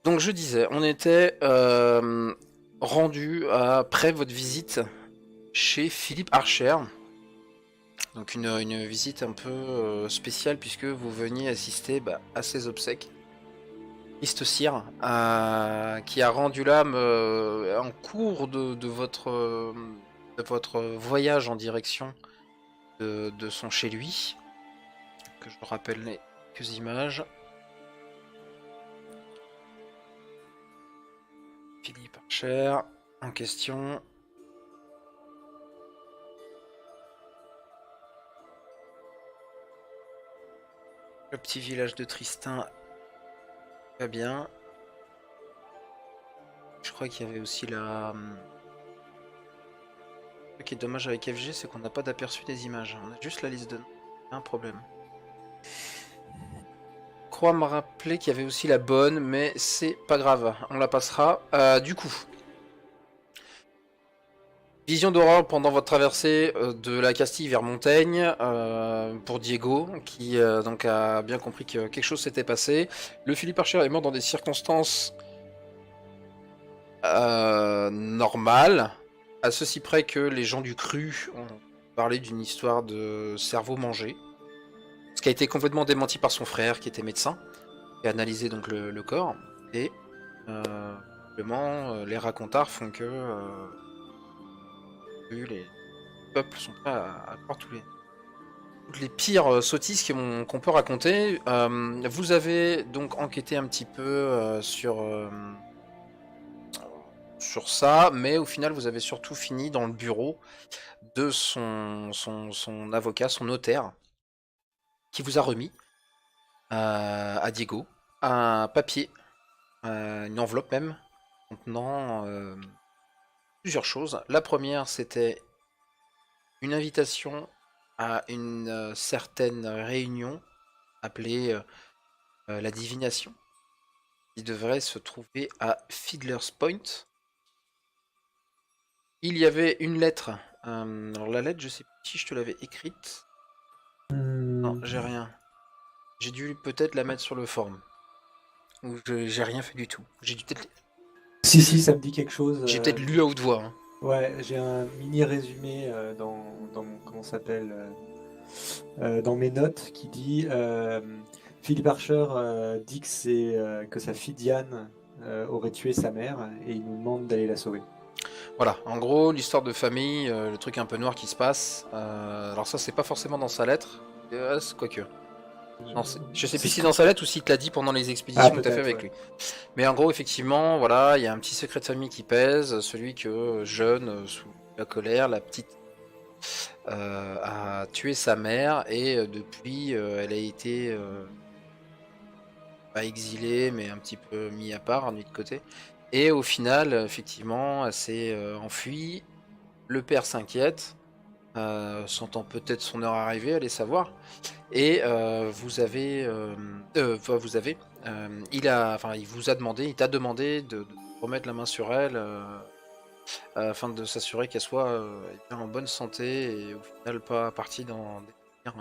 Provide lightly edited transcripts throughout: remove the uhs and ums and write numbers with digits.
Donc je disais, on était rendu après votre visite chez Philippe Archer. Donc une visite un peu spéciale puisque vous veniez assister à ses obsèques. Christ Cyr, qui a rendu l'âme en cours de votre voyage en direction de son chez lui. Que je me rappelle les quelques images. Philippe Archer en question. Le petit village de Tristan va bien. Je crois qu'il y avait aussi la... Ce qui est dommage avec FG, c'est qu'on n'a pas d'aperçu des images. On a juste la liste de noms. Un problème. Je crois me rappeler qu'il y avait aussi la bonne, mais c'est pas grave. On la passera. Du coup, vision d'horreur pendant votre traversée de la Castille vers Montaigne pour Diego, qui donc a bien compris que quelque chose s'était passé. Le Philippe Archer est mort dans des circonstances normales, à ceci près que les gens du cru ont parlé d'une histoire de cerveau mangé, ce qui a été complètement démenti par son frère, qui était médecin, qui a analysé donc le corps, et simplement les racontards font que les peuples sont prêts à croire toutes les pires sottises qu'on peut raconter. Vous avez donc enquêté un petit peu sur ça, mais au final vous avez surtout fini dans le bureau de son avocat, son notaire, qui vous a remis à Diego un papier, une enveloppe même, contenant plusieurs choses. La première, c'était une invitation à une certaine réunion appelée la divination, qui devrait se trouver à Fiddler's Point. Il y avait une lettre. Alors la lettre, je sais plus si je te l'avais écrite. Non, j'ai rien. J'ai dû peut-être la mettre sur le forum. Ou j'ai rien fait du tout. Si, ça me dit quelque chose. J'ai peut-être lu à haute voix, hein. Ouais, j'ai un mini résumé dans comment ça s'appelle dans mes notes qui dit Philippe Archer dit que sa fille Diane aurait tué sa mère et il nous demande d'aller la sauver. Voilà, en gros, l'histoire de famille, le truc un peu noir qui se passe. Alors ça, c'est pas forcément dans sa lettre. Quoique. Non, je sais C'est plus ce si que... dans sa lettre ou si te l'a dit pendant les Ah, expéditions que tu as fait peut-être, avec ouais. lui. Mais en gros, effectivement, voilà, il y a un petit secret de famille qui pèse, celui que jeune, sous la colère, la petite a tué sa mère et depuis, elle a été pas exilée, mais un petit peu mis à part, mis de côté. Et au final, effectivement, elle s'est enfuie. Le père s'inquiète, sentant peut-être son heure arriver, allez savoir. Et il vous a demandé, il t'a demandé de remettre la main sur elle afin de s'assurer qu'elle soit bien en bonne santé et au final pas partie dans des délires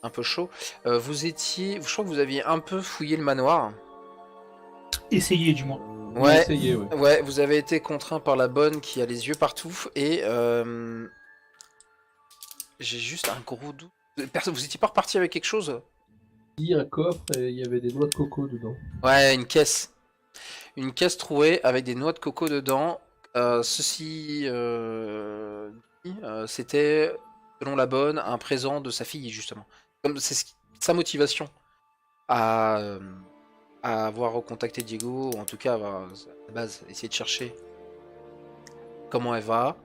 un peu chaud. Je crois que vous aviez un peu fouillé le manoir. Essayer du moins. Oui, Ouais, essayez, ouais. ouais, vous avez été contraint par la bonne qui a les yeux partout et j'ai juste un gros doute. Vous étiez pas reparti avec quelque chose? Il y a un coffre et il y avait des noix de coco dedans. Ouais, une caisse. Une caisse trouée avec des noix de coco dedans. Ceci dit, c'était, selon la bonne, un présent de sa fille, justement. Comme c'est sa motivation à, euh, à avoir recontacté Diego, ou en tout cas, à la base, essayer de chercher comment elle va,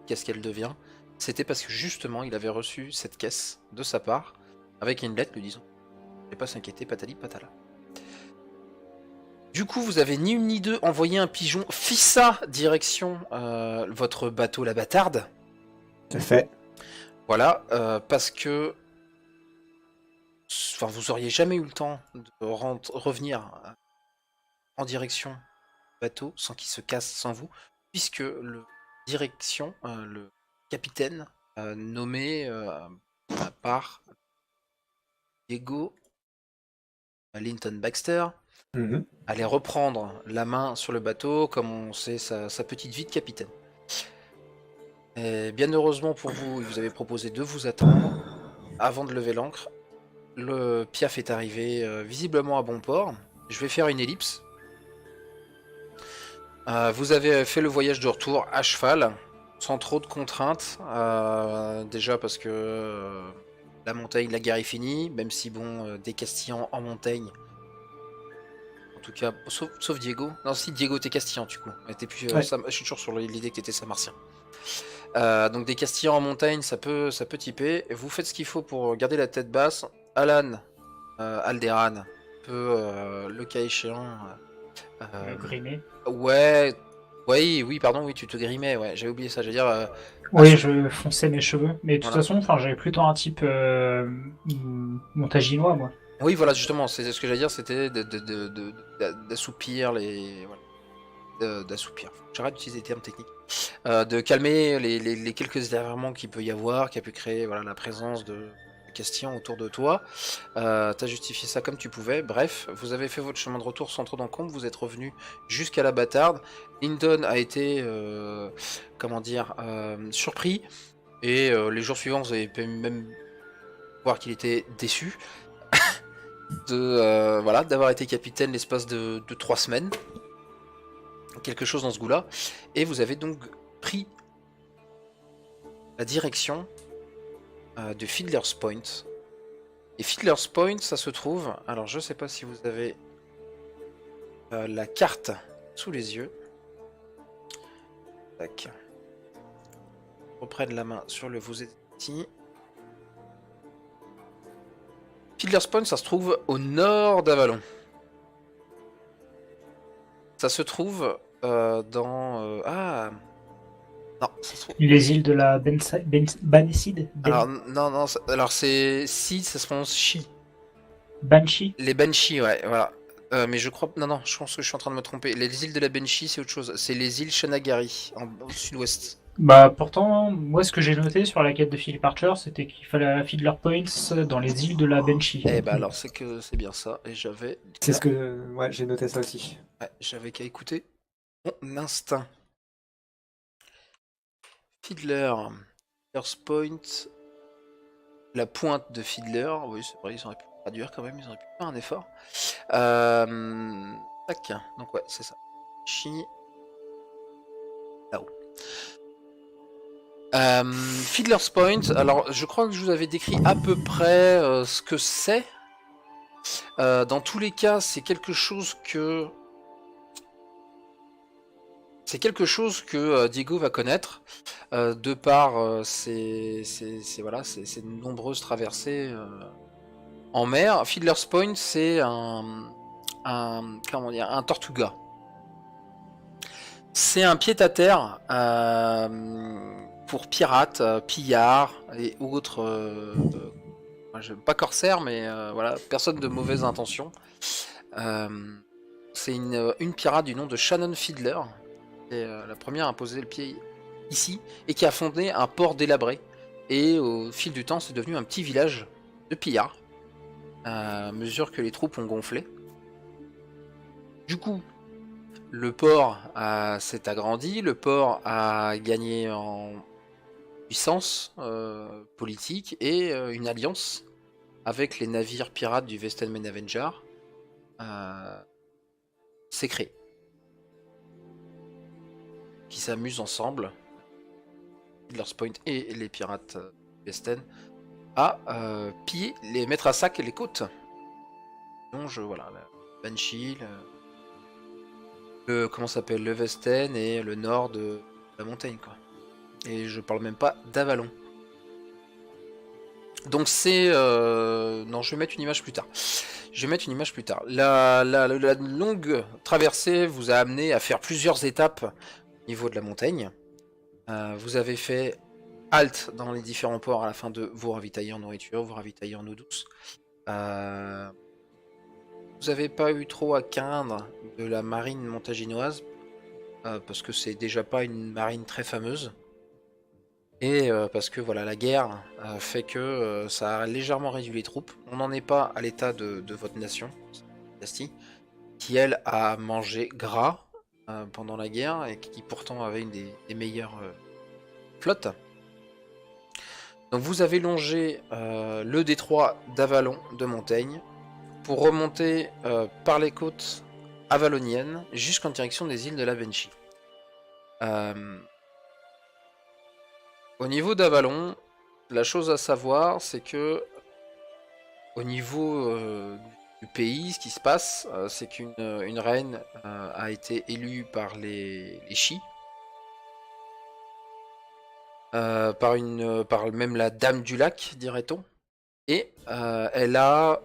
qu'est-ce qu'elle devient. C'était parce que, justement, il avait reçu cette caisse de sa part, avec une lettre lui disant « Ne pas s'inquiéter, patali patala ». Du coup, vous avez ni une ni deux envoyé un pigeon Fissa direction votre bateau la bâtarde. Tout à fait. Voilà, parce que enfin, vous auriez jamais eu le temps de revenir en direction du bateau sans qu'il se casse sans vous, puisque le capitaine nommé par Diego Linton Baxter Mhm. allait reprendre la main sur le bateau, commencer sa petite vie de capitaine. Et bien heureusement pour vous, il vous avait proposé de vous attendre avant de lever l'ancre. Le Piaf est arrivé visiblement à bon port. Je vais faire une ellipse. Vous avez fait le voyage de retour à cheval, sans trop de contraintes. Déjà parce que la montagne, la guerre est finie, même si bon, des Castillans en montagne. En tout cas, sauf Diego. Non, si Diego, t'es Castillan, du coup. T'es plus, Ouais. je suis toujours sur l'idée que t'étais Samartien. Donc des Castillans en montagne, ça peut typer. Vous faites ce qu'il faut pour garder la tête basse. Alan, Alderan peut, le cas échéant. Grimé. Ouais, oui, pardon, oui, tu te grimais, ouais, j'avais oublié ça. Je veux dire, Oui, je fonçais mes cheveux. Mais de toute voilà. façon, enfin, j'avais plutôt un type montaginois, moi. Oui, voilà, justement, c'est ce que j'allais dire, c'était d'assoupir les, voilà, d'assoupir. J'arrête d'utiliser des termes techniques. De calmer les quelques énervements qu'il peut y avoir, qui a pu créer, voilà, la présence de Castillans autour de toi. T'as justifié ça comme tu pouvais. Bref, vous avez fait votre chemin de retour sans trop d'encombre. Vous êtes revenu jusqu'à la bâtarde. Lyndon a été, comment dire, surpris. Et les jours suivants, vous avez pu même voir qu'il était déçu de, voilà, d'avoir été capitaine l'espace de 3 semaines. Quelque chose dans ce goût-là. Et vous avez donc pris la direction de Fiddler's Point. Et Fiddler's Point, ça se trouve... Alors, je sais pas si vous avez la carte sous les yeux. Tac. Reprenne la main sur le vous êtes ici. Fiddler's Point, ça se trouve au nord d'Avalon. Ça se trouve dans... ah... Non, ça se trouve... Les îles de la Banicide. Alors, non, alors c'est... Si, ça se prononce Chi. Banshee. Les Banshee, ouais, voilà. Mais je crois... Non, je pense que je suis en train de me tromper. Les îles de la Banshee, c'est autre chose. C'est les îles Shanagari, au sud-ouest. Bah pourtant, moi ce que j'ai noté sur la quête de Philip Archer, c'était qu'il fallait à Fiddler Points dans les îles de la Banshee. Eh ben alors, c'est que c'est bien ça. Et j'avais... C'est ce que. Ouais, j'ai noté ça aussi. Ouais, j'avais qu'à écouter mon instinct. Fiddler's Point... La pointe de Fiddler, oui c'est vrai, ils auraient pu traduire quand même, ils auraient pu faire un effort. Tac, donc ouais, c'est ça. Chi... Là-haut. Fiddler's Point, alors je crois que je vous avais décrit à peu près ce que c'est. Dans tous les cas, c'est quelque chose que... C'est quelque chose que Diego va connaître, de par ses nombreuses traversées en mer. Fiddler's Point, c'est comment dire, un Tortuga. C'est un pied-à-terre pour pirates, pillards et autres, pas corsaires, mais voilà, personne de mauvaise intention. C'est une pirate du nom de Shannon Fiddler, qui est la première à poser le pied ici, et qui a fondé un port délabré. Et au fil du temps, c'est devenu un petit village de pillards, à mesure que les troupes ont gonflé. Du coup, le port s'est agrandi, le port a gagné en puissance politique, et une alliance avec les navires pirates du Western Avenger s'est créée. Qui s'amusent ensemble, Fiddler's Point et les pirates Western, à piller, mettre à sac les côtes. Donc voilà, la Banshee, comment s'appelle, le Western et le nord de la montagne, quoi. Et je parle même pas d'Avalon. Donc c'est... non, je vais mettre une image plus tard. La longue traversée vous a amené à faire plusieurs étapes au niveau de la montagne. Vous avez fait halte dans les différents ports à la fin de vous ravitailler en nourriture, vous ravitailler en eau douce. Vous n'avez pas eu trop à craindre de la marine montaginoise, parce que c'est déjà pas une marine très fameuse. Et parce que voilà, la guerre fait que ça a légèrement réduit les troupes. On n'en est pas à l'état de votre nation, Dynastie. qui elle a mangé gras pendant la guerre et qui pourtant avait une des meilleures flottes. Donc vous avez longé le détroit d'Avalon de Montaigne pour remonter par les côtes avaloniennes jusqu'en direction des îles de la Banshee. Au niveau d'Avalon, la chose à savoir, c'est que au niveau du pays, ce qui se passe, c'est qu'une reine a été élue par les Chis, par même la Dame du Lac, dirait-on, et elle a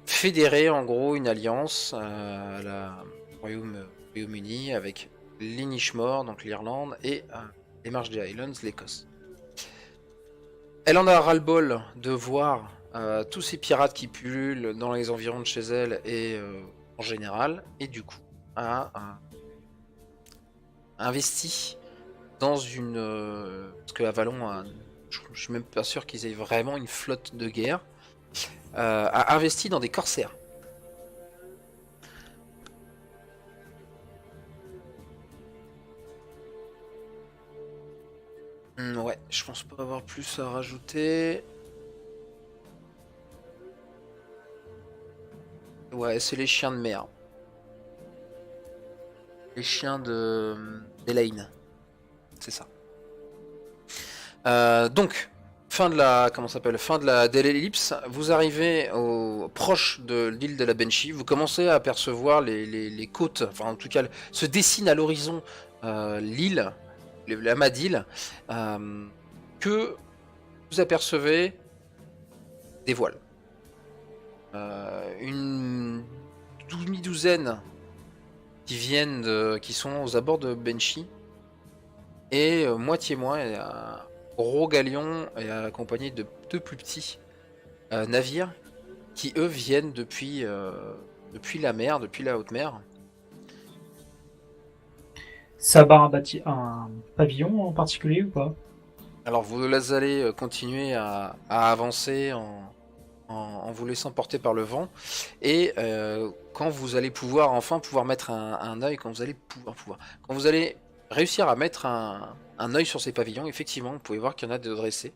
fédéré en gros une alliance à la Royaume-Uni avec l'Inishmore, donc l'Irlande, et les Marches des Highlands, l'Écosse. Elle en a ras-le-bol de voir tous ces pirates qui pullulent dans les environs de chez elle et en général, et du coup a investi dans une... parce que Avalon, je suis même pas sûr qu'ils aient vraiment une flotte de guerre, a investi dans des corsaires. Ouais, je pense pas avoir plus à rajouter. Ouais, c'est les chiens de mer. Les chiens d'Elaine. C'est ça. Donc, fin de la... Comment ça s'appelle ? Fin de l'ellipse. Vous arrivez proche de l'île de la Banshee. Vous commencez à apercevoir les côtes. Enfin, en tout cas, se dessine à l'horizon l'île, l'amas d'île, que vous apercevez des voiles. Une demi-douzaine qui sont aux abords de Banshee, et moitié moins, un gros galion est accompagné de deux plus petits navires qui eux viennent depuis la mer, depuis la haute mer. Ça bat un pavillon en particulier ou pas? Alors vous allez continuer à avancer en vous laissant porter par le vent, et quand vous allez pouvoir mettre un œil, quand vous allez réussir à mettre un œil sur ces pavillons, effectivement vous pouvez voir qu'il y en a de dressés.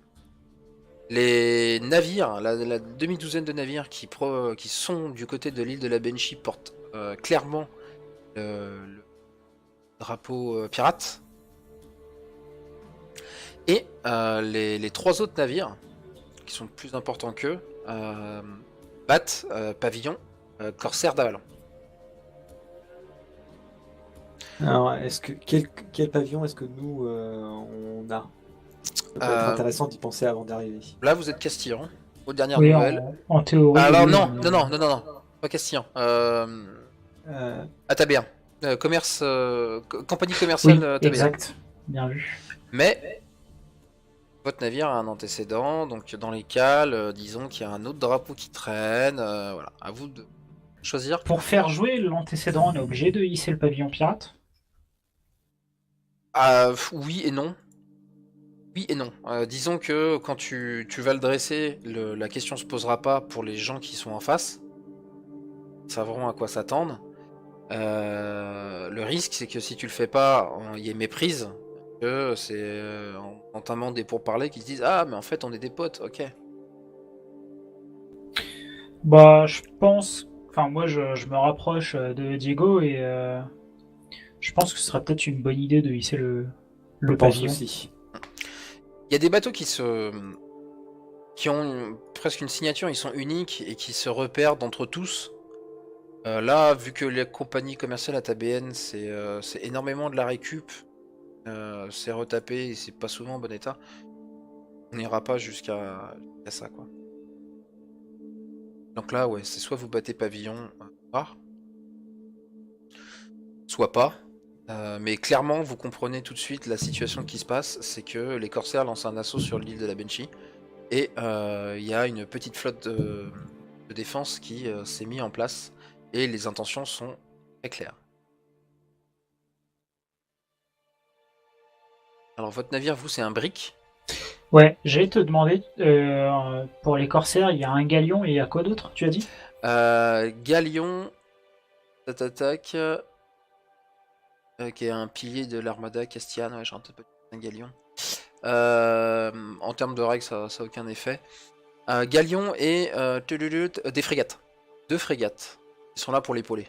Les navires, la demi-douzaine de navires qui sont du côté de l'île de la Banshee portent clairement le drapeau pirate. Et les trois autres navires, qui sont plus importants qu'eux, battent pavillon corsaire d'Avalon. Alors, quel pavillon est-ce que nous on a? Ça peut être intéressant d'y penser avant d'arriver. Là, vous êtes Castillon, aux dernières Oui, nouvelles. en théorie. Alors oui, non, pas Castillon. Atabéen. Commerce, compagnie commerciale Oui, Atabéen. exact. Bien vu. Mais votre navire a un antécédent, donc dans les cales, disons qu'il y a un autre drapeau qui traîne. Voilà, à vous de choisir. Pour faire jouer l'antécédent, on est obligé de hisser le pavillon pirate? Oui et non. Oui et non. Disons que quand tu vas le dresser, la question se posera pas pour les gens qui sont en face. Ils savront à quoi s'attendre. Le risque, c'est que si tu le fais pas, il y ait méprise. Que c'est en entamant des pourparlers qui se disent ah mais en fait on est des potes, ok. Bah, je pense. Enfin, moi, je me rapproche de Diego et je pense que ce serait peut-être une bonne idée de hisser le Je pense pavillon. aussi. Il y a des bateaux qui ont presque une signature, ils sont uniques et qui se repèrent d'entre tous. Là, vu que les compagnies commerciales atabéennes, c'est énormément de la récup, c'est retapé et c'est pas souvent en bon état, on n'ira pas jusqu'à ça, quoi. Donc là, ouais, c'est soit vous battez pavillon noir, soit pas. Mais clairement, vous comprenez tout de suite la situation qui se passe, c'est que les corsaires lancent un assaut sur l'île de la Banshee, et il y a une petite flotte de défense qui s'est mise en place, et les intentions sont très claires. Alors votre navire, vous, c'est un brick. Ouais, j'allais te demander, pour les corsaires, il y a un galion et il y a quoi d'autre, tu as dit? Galion, Tac. Qui est un pilier de l'armada castiane. Ouais, j'ai un peu un galion. En termes de règles, ça a aucun effet. Galion et des frégates. 2 frégates. Ils sont là pour l'épauler.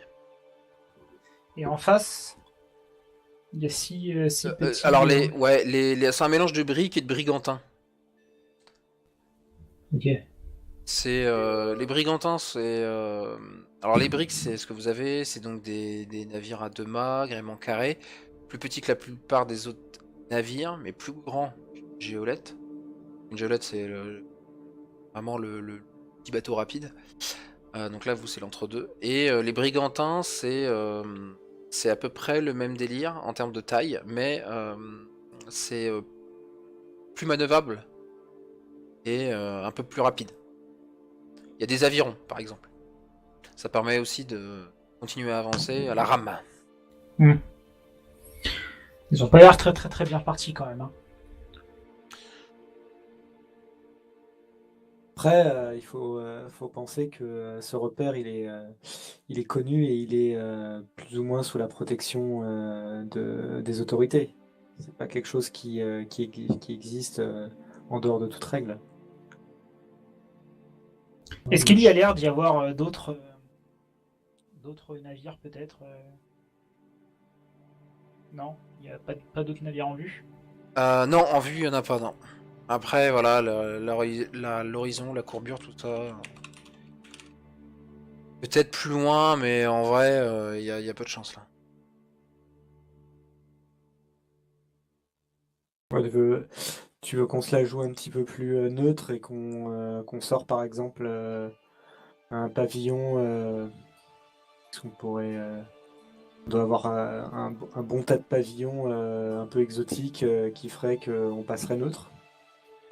Et en face, il y a six petits. Alors, c'est un mélange de briques et de brigantins. Ok. C'est les brigantins, c'est alors les briques, c'est ce que vous avez, c'est donc des navires à 2 mâts, gréement carré, plus petits que la plupart des autres navires, mais plus grands qu'une géolette. Une géolette, c'est vraiment le petit bateau rapide. Donc là, vous, c'est l'entre-deux. Et les brigantins, c'est à peu près le même délire en termes de taille, mais c'est plus manœuvrable et un peu plus rapide. Il y a des avirons, par exemple. Ça permet aussi de continuer à avancer à la rame. Ils ont pas l'air très bien partis quand même. Hein. Après, il faut penser que ce repère, il est connu et il est plus ou moins sous la protection des autorités. C'est pas quelque chose qui existe en dehors de toute règle. Est-ce qu'il y a l'air d'y avoir d'autres navires peut-être Non, il n'y a pas d'autres navires en vue. Non, en vue, il n'y en a pas, non. Après, voilà, l'horizon, la courbure, tout ça. Peut-être plus loin, mais en vrai, il y a peu de chance là. Ouais, tu veux qu'on se la joue un petit peu plus neutre et qu'on sort par exemple un pavillon. Est-ce qu'on pourrait. On doit avoir un bon tas de pavillons un peu exotiques qui ferait qu'on passerait neutre.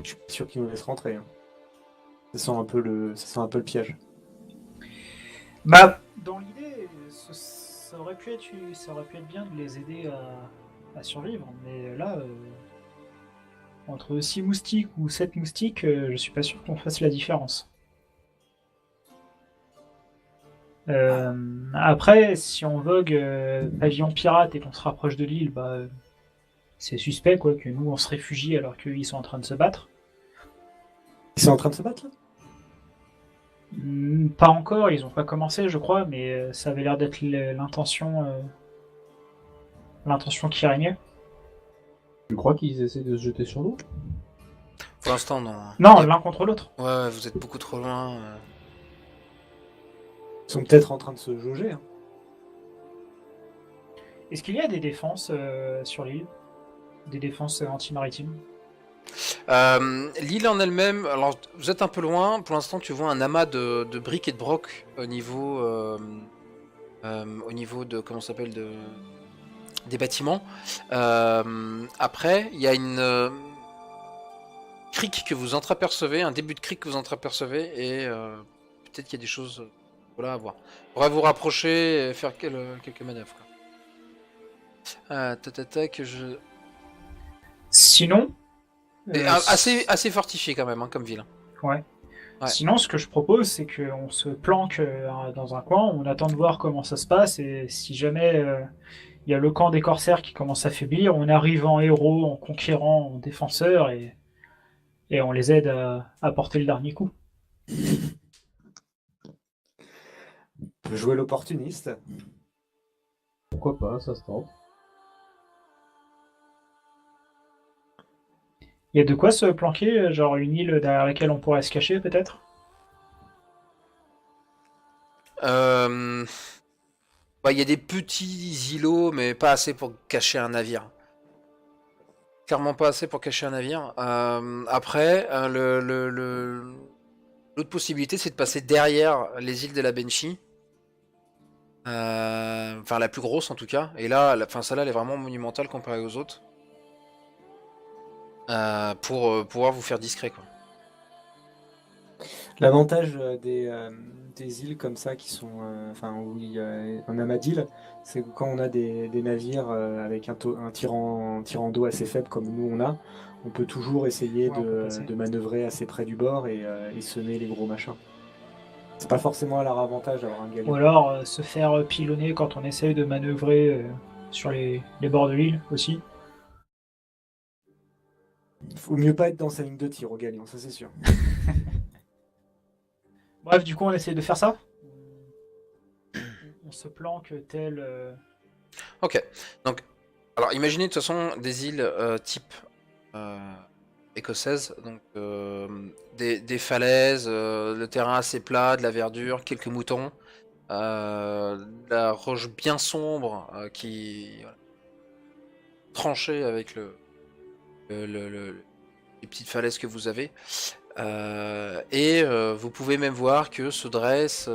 Je suis pas sûr qu'ils nous laissent rentrer. Hein. Ça sent un peu le piège. Bah, dans l'idée, ça aurait pu être bien de les aider à survivre, mais là, entre 6 moustiques ou 7 moustiques, je suis pas sûr qu'on fasse la différence. Après, si on vogue pavillon pirate et qu'on se rapproche de l'île, bah, c'est suspect quoi, que nous on se réfugie alors qu'ils sont en train de se battre. Ils sont en train de se battre là? Pas encore, ils ont pas commencé, je crois, mais ça avait l'air d'être l'intention qui régnait. Tu crois qu'ils essaient de se jeter sur nous? Pour l'instant, non. Non, l'un contre l'autre. Ouais, vous êtes beaucoup trop loin. Ils sont peut-être en train de se jauger. Hein. Est-ce qu'il y a des défenses sur l'île? Des défenses anti-maritimes? L'île en elle-même, alors vous êtes un peu loin, pour l'instant tu vois un amas de briques et de brocs au niveau de, comment ça s'appelle, des bâtiments. Après, il y a une crique que vous entreapercevez, un début de crique que vous entreapercevez, et peut-être qu'il y a des choses voilà, à voir. On pourrait vous rapprocher et faire quelques manœuvres. Que je... Sinon, Et assez fortifié quand même, hein, comme ville. Ouais. Ouais. Sinon, ce que je propose, c'est qu'on se planque dans un coin, on attend de voir comment ça se passe, et si jamais il y a le camp des corsaires qui commence à faiblir, on arrive en héros, en conquérant, en défenseur, et on les aide à porter le dernier coup. On peut jouer l'opportuniste. Pourquoi pas, ça se tente. Il y a de quoi se planquer, genre une île derrière laquelle on pourrait se cacher, peut-être? Il y a des petits îlots, mais pas assez pour cacher un navire. Clairement pas assez pour cacher un navire. Après, l'autre possibilité, c'est de passer derrière les îles de la Banshee. Enfin, la plus grosse en tout cas. Et là, celle-là, elle est vraiment monumentale comparée aux autres. Pour pouvoir vous faire discret, quoi. L'avantage des îles comme ça qui sont, où il y a un amas d'îles, c'est que quand on a des navires avec un tirant d'eau assez faible comme nous on peut toujours essayer Ouais, on peut passer. de manœuvrer assez près du bord et semer les gros machins. C'est pas forcément à leur avantage d'avoir un Ou galion. alors se faire pilonner quand on essaye de manœuvrer sur les bords de l'île aussi. Faut mieux pas être dans sa ligne de tir au galion, ça c'est sûr. Bref, du coup, on essaye de faire ça. On se planque tel. Ok. Donc, alors imaginez de toute façon des îles type euh, écossaise, donc des falaises, le terrain assez plat, de la verdure, quelques moutons, la roche bien sombre qui voilà, tranchée avec les petites falaises que vous avez. Vous pouvez même voir que se dresse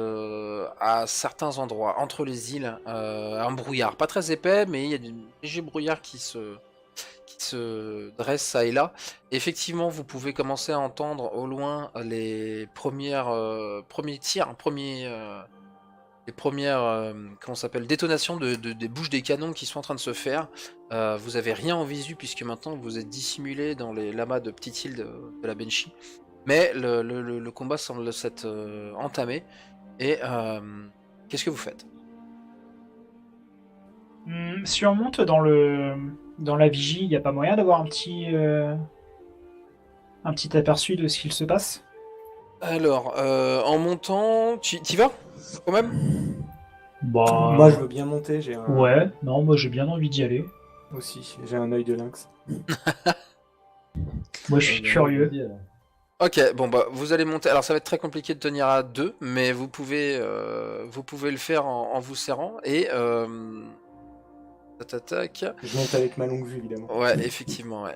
à certains endroits, entre les îles, un brouillard. Pas très épais, mais il y a du léger brouillard qui se dresse ça et là. Effectivement, vous pouvez commencer à entendre au loin les premiers tirs, les premières comment ça s'appelle, détonations des bouches des canons qui sont en train de se faire. Vous avez rien en visu puisque maintenant vous êtes dissimulé dans les lamas de petites îles de la Banshee. Mais le combat semble s'être entamé. Et qu'est-ce que vous faites? Si on monte dans la vigie, il n'y a pas moyen d'avoir un petit aperçu de ce qu'il se passe? Alors, en montant, t'y vas quand même? Bah. Moi je veux bien monter, j'ai un... Ouais, non, moi j'ai bien envie d'y aller. Aussi, j'ai un œil de lynx. Moi je suis curieux. Ok, bon bah vous allez monter. Alors ça va être très compliqué de tenir à deux, mais vous pouvez le faire en vous serrant et tac. Je monte avec ma longue vue évidemment. Ouais, effectivement, ouais.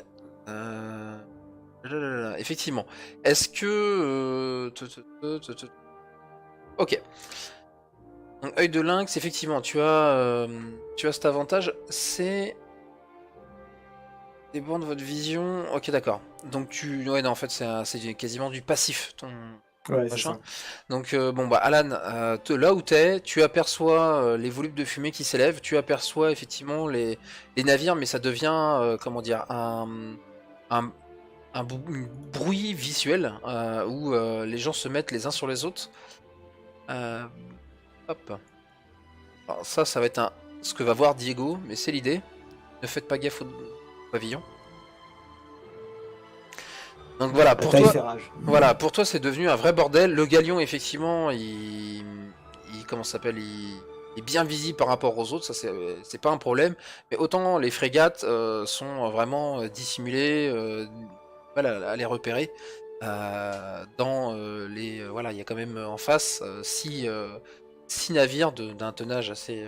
Effectivement. Est-ce que ok. Donc œil de lynx, effectivement, tu as cet avantage, c'est des bornes de votre vision. Ok, d'accord. Donc ouais, non, en fait, c'est quasiment du passif ton Ouais, c'est machin. ça. Donc bon bah Alan, là où t'es, tu aperçois les volutes de fumée qui s'élèvent, tu aperçois effectivement les navires, mais ça devient comment dire un bruit visuel où les gens se mettent les uns sur les autres. Hop. Alors ça va être ce que va voir Diego, mais c'est l'idée. Ne faites pas gaffe au pavillon. Donc voilà, pour toi c'est devenu un vrai bordel. Le galion effectivement, il comment ça s'appelle, il est bien visible par rapport aux autres, ça c'est pas un problème. Mais autant les frégates sont vraiment dissimulées, voilà, à les repérer. Dans voilà, il y a quand même en face 6 navires d'un tonnage assez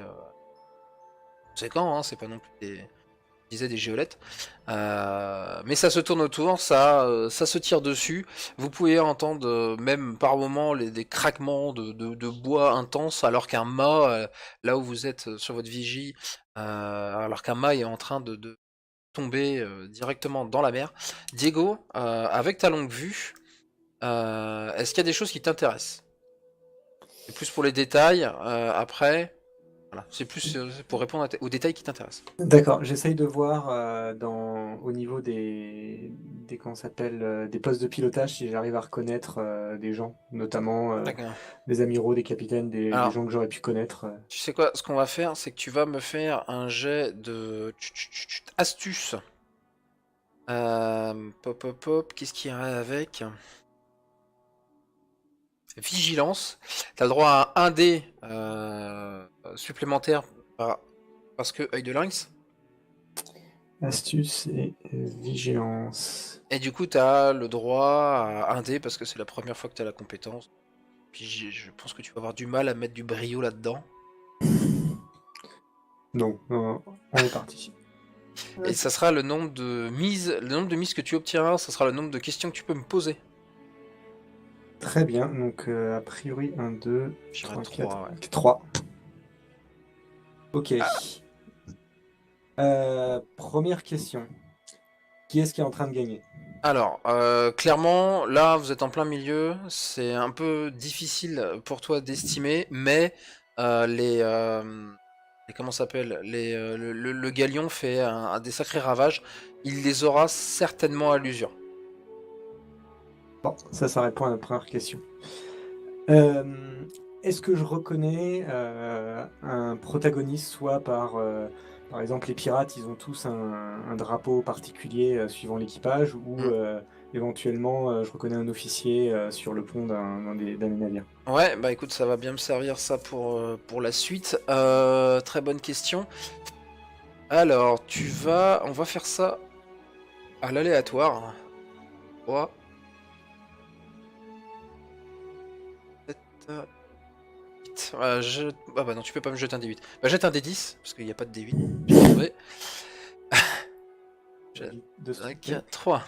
conséquent, hein, c'est pas non plus des géolettes. Mais ça se tourne autour, ça se tire dessus. Vous pouvez entendre même par moments des craquements de bois intenses, alors qu'un mât, là où vous êtes sur votre vigie, alors qu'un mât est en train de tomber directement dans la mer. Diego, avec ta longue vue, est-ce qu'il y a des choses qui t'intéressent? C'est plus pour les détails, après... Voilà, c'est plus pour répondre aux détails qui t'intéressent. D'accord, j'essaye de voir au niveau comment ça s'appelle, des postes de pilotage si j'arrive à reconnaître des gens, notamment D'accord. des amiraux, des capitaines, des Alors, gens que j'aurais pu connaître. Tu sais quoi, ce qu'on va faire, c'est que tu vas me faire un jet de astuce. Pop, qu'est-ce qu'il y a avec? Vigilance. T'as le droit à un dé supplémentaire parce que œil de lynx. Astuce et vigilance. Et du coup, t'as le droit à un dé parce que c'est la première fois que t'as la compétence. Puis je pense que tu vas avoir du mal à mettre du brio là-dedans. Donc, on est parti. Et ça sera le nombre de mises que tu obtiendras, ça sera le nombre de questions que tu peux me poser. Très bien, donc a priori 1, 2, J'irai 3, 3, 4, ouais. 3. Ok. Première question. Qui est-ce qui est en train de gagner? Alors, clairement, là, vous êtes en plein milieu. C'est un peu difficile pour toi d'estimer, mais comment ça s'appelle, le galion fait des sacrés ravages. Il les aura certainement à l'usure. Bon, ça répond à la première question. Est-ce que je reconnais un protagoniste, soit par exemple les pirates, ils ont tous un drapeau particulier suivant l'équipage, ou éventuellement je reconnais un officier sur le pont d'un des navires. Ouais, bah écoute, ça va bien me servir ça pour la suite. Très bonne question. Alors, on va faire ça à l'aléatoire. 3, 7, 8. Ah bah non, tu peux pas me jeter un D8. Bah jette un D10, parce qu'il n'y a pas de D8. J'ai trouvé. De ce côté. 3.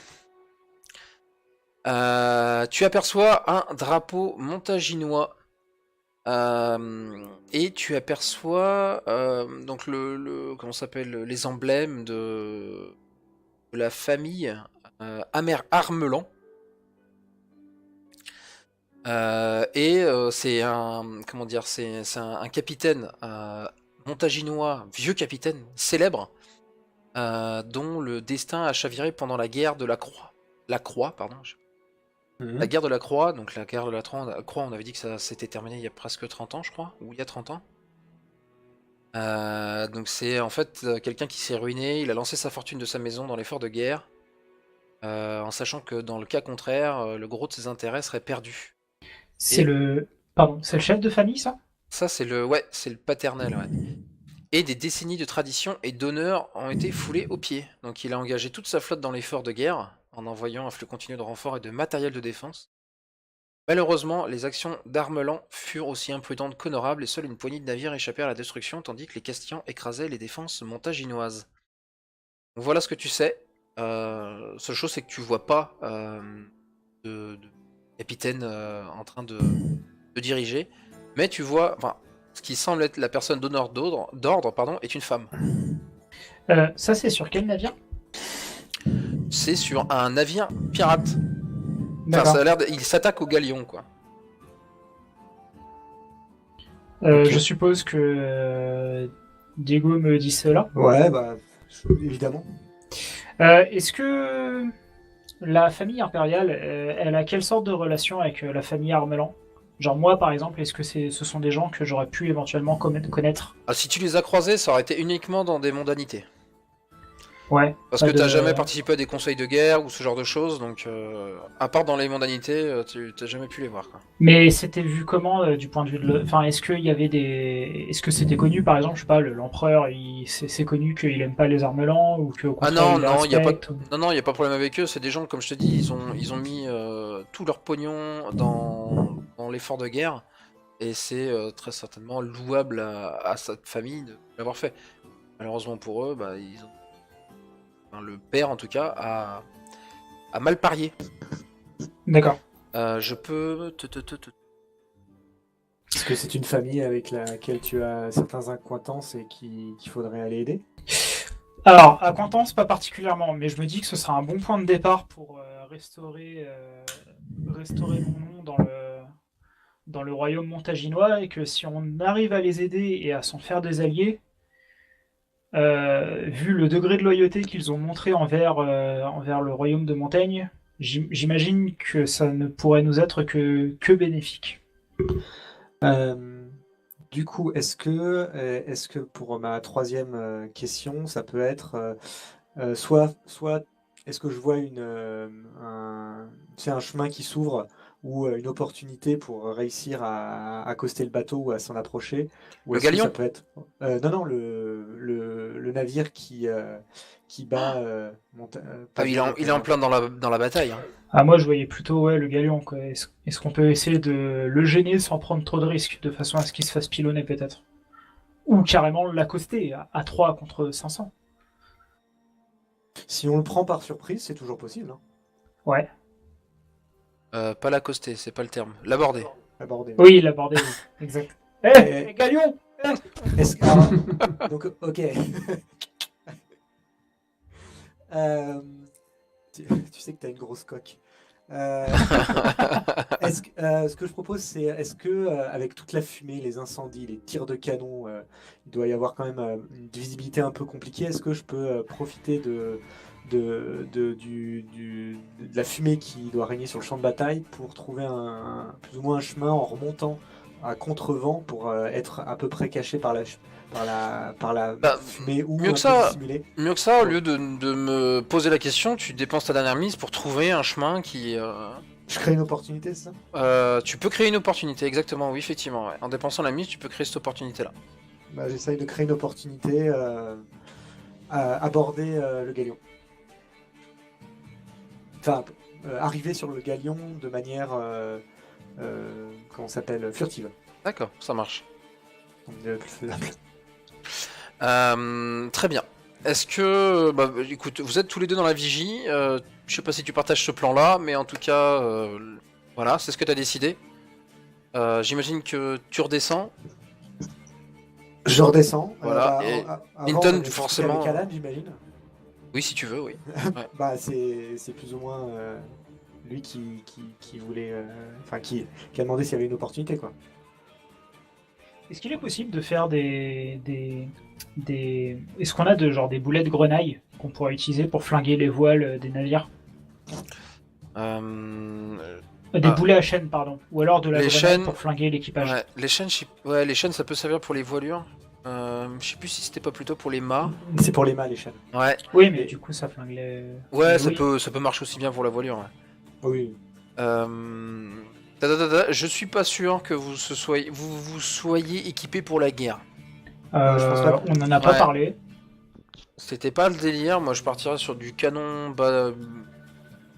Tu aperçois un drapeau montaginois. Et tu aperçois donc comment ça s'appelle, les emblèmes de la famille Armelan. C'est un capitaine montaginois, vieux capitaine célèbre, dont le destin a chaviré pendant la guerre de la Croix, pardon. La guerre de la Croix, donc la guerre de la Croix, on avait dit que ça s'était terminé il y a presque 30 ans, je crois, ou il y a 30 ans. Donc c'est en fait quelqu'un qui s'est ruiné, il a lancé sa fortune de sa maison dans l'effort de guerre, en sachant que dans le cas contraire, le gros de ses intérêts serait perdu. C'est le chef de famille, ça? Ça c'est le paternel, ouais. Et des décennies de tradition et d'honneur ont été foulées aux pieds. Donc il a engagé toute sa flotte dans l'effort de guerre, en envoyant un flux continu de renforts et de matériel de défense. Malheureusement, les actions d'Armelan furent aussi imprudentes qu'honorables et seule une poignée de navires échappèrent à la destruction tandis que les Castillans écrasaient les défenses montaginoises. Donc voilà ce que tu sais. Seule chose, c'est que tu vois pas de capitaine en train de diriger, mais tu vois, enfin, ce qui semble être la personne d'ordre, est une femme. Ça, c'est sur quel navire? C'est sur un navire pirate. Enfin, D'accord. ça a l'air il s'attaque au galion, quoi. Je suppose que Diego me dit cela. Ouais, bah évidemment. Est-ce que la famille impériale, elle a quelle sorte de relation avec la famille Armelan? Genre moi, par exemple, est-ce que ce sont des gens que j'aurais pu éventuellement connaître? Ah, si tu les as croisés, ça aurait été uniquement dans des mondanités. Ouais. Parce pas que t'as de- jamais participé à des conseils de guerre ou ce genre de choses, donc à part dans les mondanités, tu t'as jamais pu les voir, quoi. Mais c'était vu comment du point de vue de Enfin, est-ce qu'il y avait des... Est-ce que c'était connu, par exemple, je sais pas, l'empereur, c'est connu qu'il aime pas les Armelans ou qu'au Ah contraire non, il les non, y a pas, respecte ou- non, y a pas de problème avec eux. C'est des gens, comme je te dis, ils ont mis tout leur pognon dans l'effort de guerre, et c'est très certainement louable à cette famille de l'avoir fait. Malheureusement pour eux, bah, enfin, le père en tout cas a mal parié. D'accord. Je peux Est-ce que c'est une famille avec laquelle tu as certains accointances et qu'il faudrait aller aider? Alors, à Quentance, pas particulièrement, mais je me dis que ce sera un bon point de départ pour restaurer mon nom dans le royaume montaginois, et que si on arrive à les aider et à s'en faire des alliés, vu le degré de loyauté qu'ils ont montré envers le royaume de Montaigne, j'imagine que ça ne pourrait nous être que bénéfique. Du coup, est-ce que pour ma troisième question, ça peut être soit est-ce que je vois un chemin qui s'ouvre ou une opportunité pour réussir à accoster le bateau ou à s'en approcher, ou Le est-ce que ça galion? peut être non, le navire qui bat Ah, il est en plein dans la bataille, hein. Ah, moi, je voyais plutôt le galion, quoi. Est-ce qu'on peut essayer de le gêner sans prendre trop de risques, de façon à ce qu'il se fasse pilonner, peut-être? Ou carrément l'accoster à 3 contre 500. Si on le prend par surprise, c'est toujours possible, hein. Ouais. Pas l'accoster, c'est pas le terme. L'aborder. Aborder. Oui, l'aborder, oui. Exact. Eh, Galion! Est-ce que... alors, donc, ok. Tu sais que t'as une grosse coque. Euh, ce que je propose, c'est est-ce que avec toute la fumée, les incendies, les tirs de canon, il doit y avoir quand même une visibilité un peu compliquée. Est-ce que je peux profiter de la fumée qui doit régner sur le champ de bataille pour trouver plus ou moins un chemin en remontant à contre-vent pour être à peu près caché par la Bah, fumée ou mieux un que peu ça, dissimulé? Mieux que ça, au lieu de me poser la question, tu dépenses ta dernière mise pour trouver un chemin qui... Je crée une opportunité, c'est ça? tu peux créer une opportunité, exactement, oui, effectivement. Ouais. En dépensant la mise, tu peux créer cette opportunité-là. Bah, j'essaye de créer une opportunité à aborder le galion. Enfin, arriver sur le galion de manière, comment ça s'appelle, furtive. D'accord, ça marche. Donc, plus faisable. Très bien. Est-ce que... Bah, écoute, vous êtes tous les deux dans la vigie. Je sais pas si tu partages ce plan-là, mais en tout cas, voilà, c'est ce que tu as décidé. J'imagine que tu redescends. Je redescends. Voilà, et avant, Linton, on avait forcément- discuté avec Alan, j'imagine. Oui, si tu veux, oui. Bah, c'est plus ou moins lui qui voulait, enfin qui a demandé s'il y avait une opportunité, quoi. Est-ce qu'il est possible de faire Est-ce qu'on a des boulets de grenaille qu'on pourrait utiliser pour flinguer les voiles des navires? Des Ah. boulets à chaîne, pardon. Ou alors de la Les grenade chaînes- pour flinguer l'équipage. Ouais, les chaînes, ça peut servir pour les voilures. Je sais plus si c'était pas plutôt pour les mâts. C'est pour les mâts, les chaînes. Ouais, Oui, mais Et- du coup, ça flingue les... ouais, Oui. ça peut marcher aussi bien pour la voilure. Ouais. Oui. Je suis pas sûr que vous soyez équipé pour la guerre. Je pense pas. On en a pas Ouais. parlé. C'était pas le délire. Moi, je partirais sur du canon,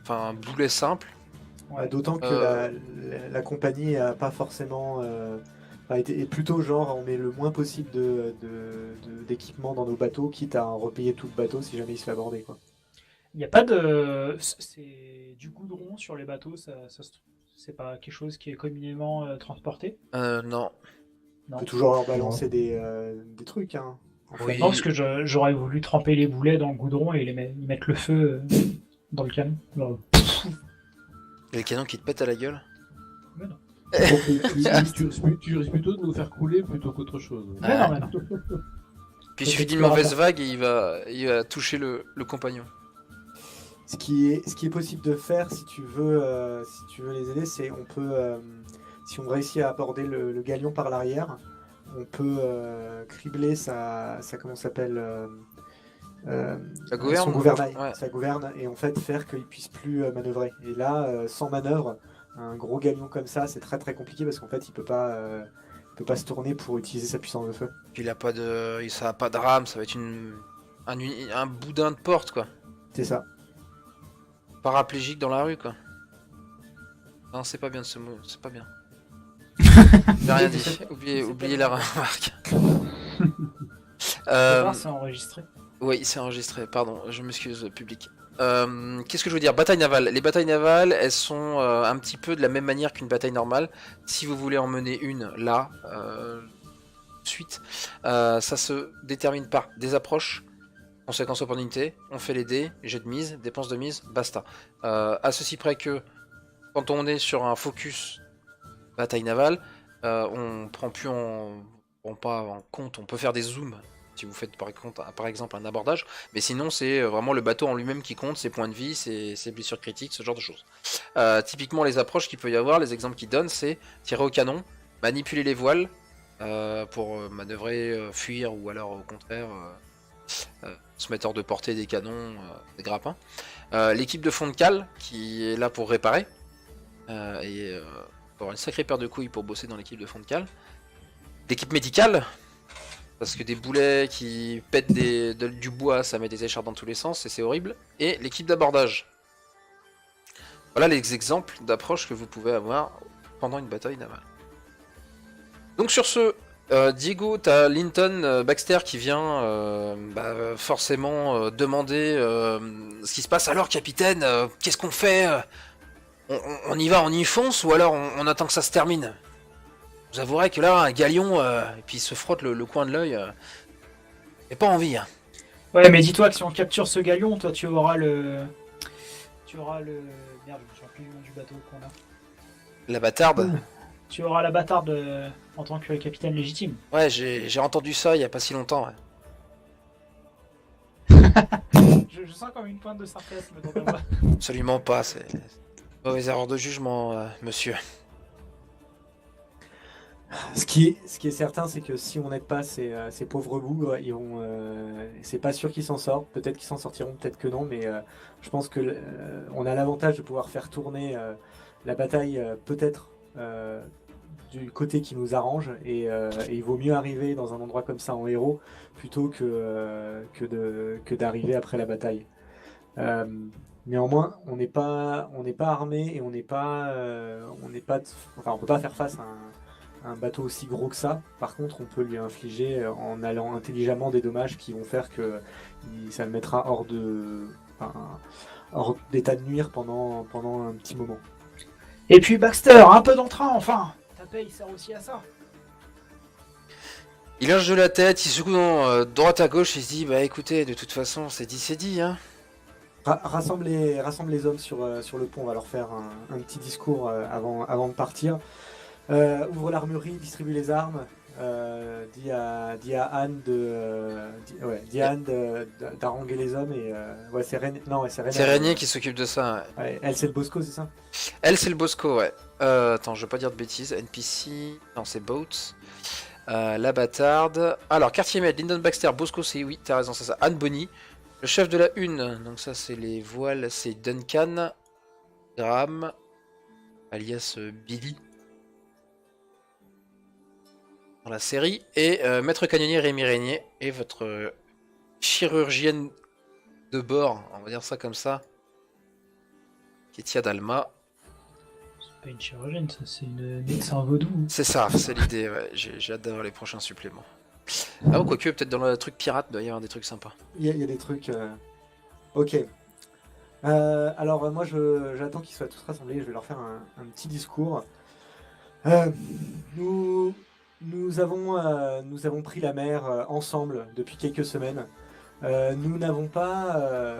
enfin boulet simple. Ouais. D'autant que la compagnie a pas forcément est plutôt genre on met le moins possible d'équipement dans nos bateaux, quitte à en repayer tout le bateau si jamais il se fait aborder, quoi. Il n'y a pas de... C'est du goudron sur les bateaux, c'est pas quelque chose qui est communément transporté? Non. Non. On peut toujours leur balancer des trucs, hein. En Oui. fait. Non, parce que j'aurais voulu tremper les boulets dans le goudron et y mettre le feu dans le canon. Genre, Et le canon qui te pète à la gueule. mais non. Tu risques plutôt de nous faire couler plutôt qu'autre chose. Mais non, mais non. Puis il suffit d'une explorateur. mauvaise vague et il va toucher le compagnon. Ce qui est possible de faire, si tu veux les aider, c'est on peut, si on réussit à aborder le galion par l'arrière, on peut cribler sa comment ça s'appelle, La gouverne. son gouvernail, Ouais. sa gouverne, et en fait faire qu'il puisse plus manœuvrer. Et là, sans manœuvre, un gros galion comme ça, c'est très très compliqué parce qu'en fait, il peut pas se tourner pour utiliser sa puissance de feu. Puis ça a pas de rame, ça va être un boudin de porte quoi. C'est ça. Paraplégique dans la rue quoi. Non, c'est pas bien ce mot, c'est pas bien. J'ai rien dit. Oubliez la remarque. Faut voir, c'est enregistré. Oui, c'est enregistré, pardon, je m'excuse, public. Qu'est-ce que je veux dire? Bataille navale. Les batailles navales, elles sont un petit peu de la même manière qu'une bataille normale. Si vous voulez en mener une là, suite, ça se détermine par des approches, conséquences opportunité, on fait les dés, jet de mise, dépenses de mise, basta. À ceci près que quand on est sur un focus bataille navale, on prend plus pas en compte, on peut faire des zooms si vous faites par exemple un abordage, mais sinon c'est vraiment le bateau en lui-même qui compte, ses points de vie, ses blessures critiques, ce genre de choses. Typiquement les approches qu'il peut y avoir, les exemples qu'il donne, c'est tirer au canon, manipuler les voiles pour manœuvrer, fuir ou alors au contraire se mettre hors de portée des canons, des grappins. L'équipe de fond de cale qui est là pour réparer et avoir une sacrée paire de couilles pour bosser dans l'équipe de fond de cale. L'équipe médicale, parce que des boulets qui pètent du bois, ça met des écharpes dans tous les sens et c'est horrible. Et l'équipe d'abordage. Voilà les exemples d'approches que vous pouvez avoir pendant une bataille navale. Donc sur ce, Diego, t'as Linton Baxter qui vient forcément demander ce qui se passe. Alors capitaine, qu'est-ce qu'on fait? On y va, on y fonce ou alors on attend que ça se termine? Vous avouerez que là, un galion, et puis il se frotte le coin de l'œil, j'ai pas envie. Hein. Ouais, mais dis-toi que si on capture ce galion, toi tu tu auras le... Merde, je me souviens plus du nom du bateau qu'on a. La bâtarde. Tu auras la bâtarde en tant que capitaine légitime. Ouais, j'ai entendu ça il y a pas si longtemps. Ouais. Je sens comme une pointe de sarcasme dans ta voix. Absolument pas, c'est mauvaise erreur de jugement, monsieur. Ce qui est certain, c'est que si on n'aide pas ces pauvres bougres, c'est pas sûr qu'ils s'en sortent. Peut-être qu'ils s'en sortiront, peut-être que non, mais je pense que on a l'avantage de pouvoir faire tourner la bataille peut-être du côté qui nous arrange, et il vaut mieux arriver dans un endroit comme ça en héros plutôt que d'arriver après la bataille. Néanmoins, on n'est pas armé et on peut pas faire face à un bateau aussi gros que ça. Par contre, on peut lui infliger en allant intelligemment des dommages qui vont faire que ça le mettra hors d'état de nuire pendant un petit moment. Et puis Baxter, un peu d'entrain enfin. Ta paye sert aussi à ça. Il lâche de la tête, il secoue droite à gauche, il se dit bah écoutez, de toute façon c'est dit hein. Rassemble les hommes sur le pont, on va leur faire un petit discours avant de partir. Ouvre l'armurerie, distribue les armes, dis à Anne d'haranguer les hommes, et c'est René. C'est Régnier qui s'occupe de ça. Ouais. Ouais, elle c'est le Bosco, c'est ça? Elle c'est le Bosco, ouais. Attends, je veux pas dire de bêtises. NPC, non c'est Boats. La bâtarde. Alors, quartier maître, Lyndon Baxter, Bosco, c'est oui, t'as raison, c'est ça. Anne Bonny. Le chef de la une, donc ça c'est les voiles, c'est Duncan. Graham, alias Billy. Dans la série. Et maître canonnier Rémi Régnier. Et votre chirurgienne de bord, on va dire ça comme ça. Kétia Dalma. C'est pas une chirurgienne, ça, c'est une médecin vaudou. C'est ça, c'est l'idée, ouais. J'ai hâte d'avoir les prochains suppléments. Ah, ou quoique, peut-être dans le truc pirate, il doit y avoir des trucs sympas. Il y a des trucs... Ok. Alors, moi, j'attends qu'ils soient tous rassemblés. Je vais leur faire un petit discours. Nous avons pris la mer ensemble depuis quelques semaines. Nous n'avons pas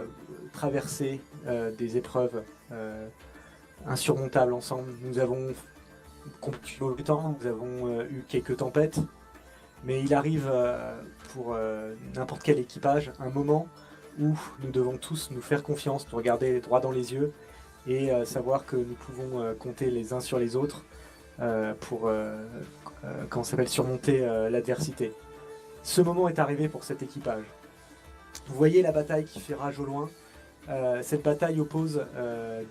traversé des épreuves insurmontables ensemble. Nous avons combattu le temps, nous avons eu quelques tempêtes, mais il arrive pour n'importe quel équipage un moment où nous devons tous nous faire confiance, nous regarder droit dans les yeux et savoir que nous pouvons compter les uns sur les autres pour surmonter l'adversité. Ce moment est arrivé pour cet équipage. Vous voyez la bataille qui fait rage au loin. Cette bataille oppose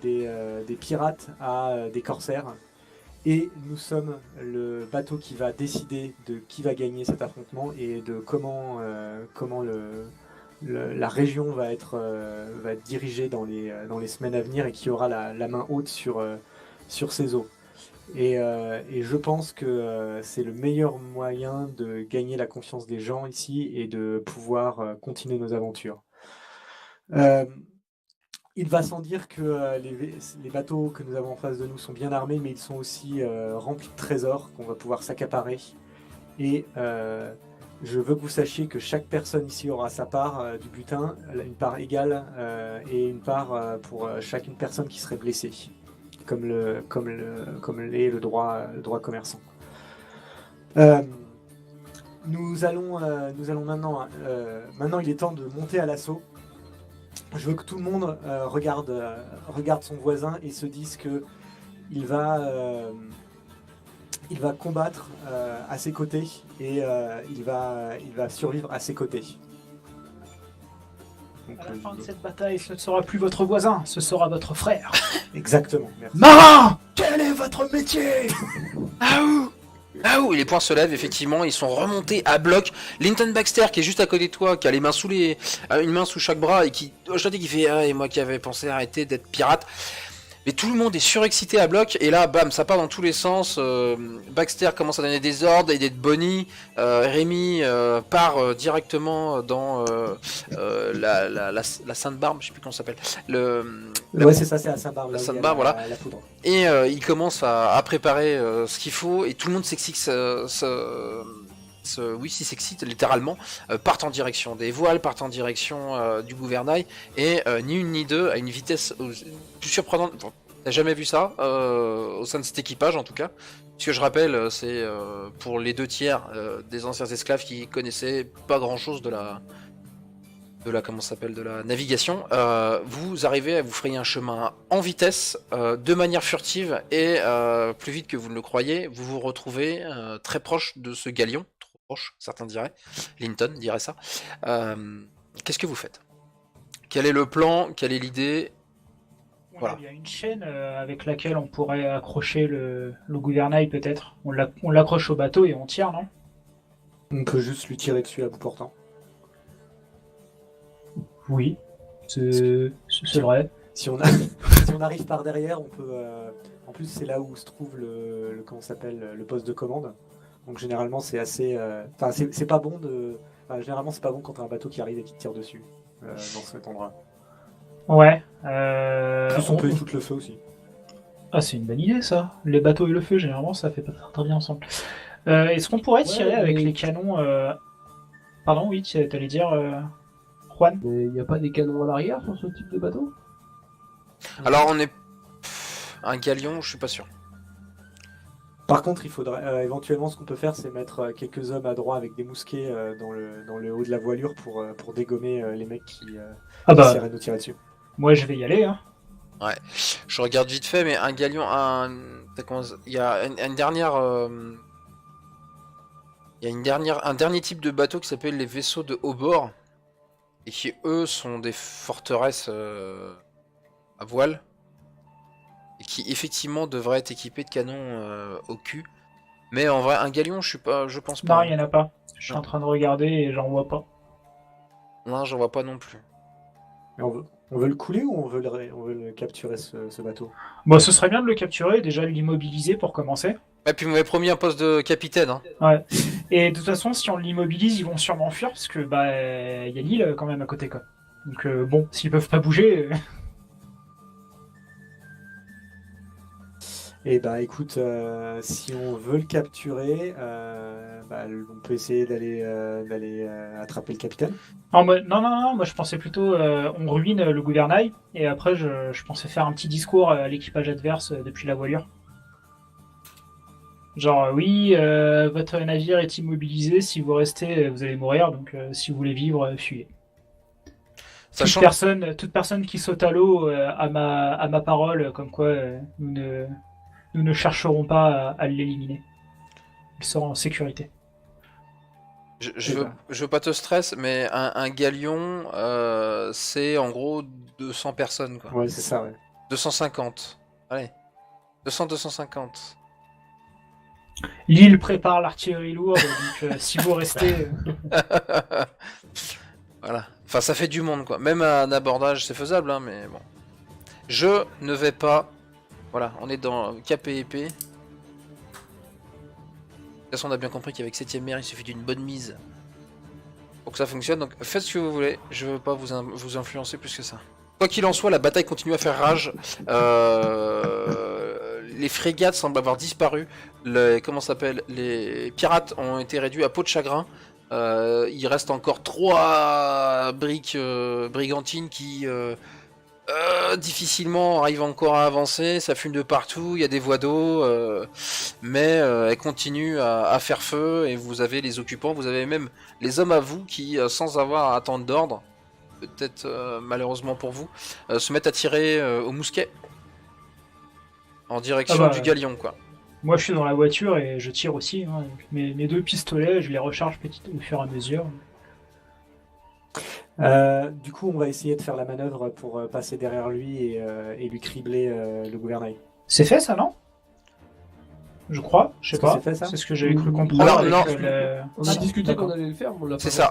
des pirates à des corsaires. Et nous sommes le bateau qui va décider de qui va gagner cet affrontement et de comment la région va être dirigée dans les semaines à venir, et qui aura la main haute sur ces eaux. Et je pense que c'est le meilleur moyen de gagner la confiance des gens ici et de pouvoir continuer nos aventures. Il va sans dire que les bateaux que nous avons en face de nous sont bien armés, mais ils sont aussi remplis de trésors qu'on va pouvoir s'accaparer. Et je veux que vous sachiez que chaque personne ici aura sa part du butin, une part égale, et une part pour chacune personne qui serait blessée, comme l'est le droit commerçant. Nous allons maintenant il est temps de monter à l'assaut. Je veux que tout le monde regarde son voisin et se dise que il va combattre à ses côtés, et il va survivre à ses côtés. Donc, À la fin de cette bataille, ce ne sera plus votre voisin, ce sera votre frère. Exactement, merci. Marin, quel est votre métier? Ah ouh, les poings se lèvent, effectivement, ils sont remontés à bloc. Lyndon Baxter qui est juste à côté de toi, qui a les mains une main sous chaque bras, et qui fait ah, et moi qui avais pensé arrêter d'être pirate. Mais tout le monde est surexcité à bloc, et là, bam, ça part dans tous les sens. Baxter commence à donner des ordres, et d'être Bonnie. Rémi part directement dans la Sainte Barbe, je sais plus comment ça s'appelle. Ouais, c'est ça, c'est à Saint-Barbe. La Sainte-Barbe, voilà. La poudre. Et il commence à préparer ce qu'il faut, et tout le monde s'excite oui, s'ils s'excitent littéralement, partent en direction des voiles, partent en direction du gouvernail, et ni une ni deux à une vitesse plus surprenante. Bon, t'as jamais vu ça au sein de cet équipage en tout cas. Ce que je rappelle, c'est pour les 2 tiers des anciens esclaves qui connaissaient pas grand chose de la comment ça s'appelle, de la navigation. Vous arrivez à vous frayer un chemin en vitesse, de manière furtive et plus vite que vous ne le croyez. Vous vous retrouvez très proche de ce galion, trop proche, certains diraient. Linton dirait ça. Qu'est-ce que vous faites? Quel est le plan? Quelle est l'idée? Voilà. Il y a une chaîne avec laquelle on pourrait accrocher le gouvernail peut-être. On l'accroche au bateau et on tire, non? On peut juste lui tirer dessus à bout portant. Oui, c'est vrai. Si on, si on arrive par derrière, on peut. En plus, c'est là où se trouve comment ça s'appelle, le poste de commande. Donc généralement, c'est assez. Enfin, c'est pas bon de. Enfin, généralement, c'est pas bon quand t'as un bateau qui arrive et qui te tire dessus dans cet endroit. Ouais. Plus on peut y foutre le feu aussi. Ah, c'est une bonne idée ça. Les bateaux et le feu, généralement, ça fait pas très bien ensemble. Est-ce qu'on pourrait tirer avec les canons Pardon, oui, t'allais dire Juan? Mais il n'y a pas des canons à l'arrière sur ce type de bateau? Alors on est... Un galion, je suis pas sûr. Par contre, il faudrait éventuellement, ce qu'on peut faire, c'est mettre quelques hommes à droite avec des mousquets dans le haut de la voilure pour dégommer les mecs qui essaieraient de nous tirer dessus. Moi, je vais y aller, hein. Ouais, je regarde vite fait, mais un galion, il y a une dernière, un dernier type de bateau qui s'appelle les vaisseaux de haut bord, et qui eux sont des forteresses à voile, et qui effectivement devraient être équipés de canons au cul. Mais en vrai, un galion, je pense pas. Non, il y en a pas. Je suis en train de regarder et j'en vois pas. Non, j'en vois pas non plus. Mais on veut le couler ou on veut le capturer ce bateau? Bon, ce serait bien de le capturer, déjà de l'immobiliser pour commencer. Et puis vous m'avez promis un poste de capitaine, hein. Ouais. Et de toute façon, si on l'immobilise, ils vont sûrement fuir parce que bah y a l'île quand même à côté quoi. Donc bon, s'ils peuvent pas bouger. Et bah écoute, si on veut le capturer, on peut essayer d'aller attraper le capitaine. Non, moi je pensais plutôt on ruine le gouvernail et après je pensais faire un petit discours à l'équipage adverse depuis la voilure. Genre oui, votre navire est immobilisé, si vous restez, vous allez mourir, donc si vous voulez vivre, fuyez. Sachant... Toute personne qui saute à l'eau à ma parole, comme quoi nous ne chercherons pas à l'éliminer. Il sera en sécurité. Je veux pas te stresser, mais un galion, c'est en gros 200 personnes, quoi. Ouais, c'est ça, ouais. 250. Allez. 200-250. L'île prépare l'artillerie lourde, donc si vous restez... Voilà. Enfin, ça fait du monde, quoi. Même un abordage, c'est faisable, hein, mais bon. Je ne vais pas... Voilà, on est dans cap et épée. De toute façon, on a bien compris qu'avec 7ème mer, il suffit d'une bonne mise pour que ça fonctionne. Donc, faites ce que vous voulez. Je veux pas vous influencer plus que ça. Quoi qu'il en soit, la bataille continue à faire rage. Les frégates semblent avoir disparu. Comment ça s'appelle? Les pirates ont été réduits à peau de chagrin. Il reste encore 3 briques brigantines qui difficilement arrivent encore à avancer. Ça fume de partout, il y a des voies d'eau, mais elles continuent à faire feu. Et vous avez les occupants, vous avez même les hommes à vous qui, sans avoir à attendre d'ordre, peut-être malheureusement pour vous, se mettent à tirer au mousquet en direction du galion, quoi. Moi je suis dans la voiture et je tire aussi, hein. Mes 2 pistolets, je les recharge au fur et à mesure. Du coup, on va essayer de faire la manœuvre pour passer derrière lui et lui cribler le gouvernail. C'est fait ça, non? Je crois, je sais pas. C'est ce que j'avais cru comprendre. Alors, non. On a discuté qu'on allait le faire, mais on l'a pas fait. C'est ça.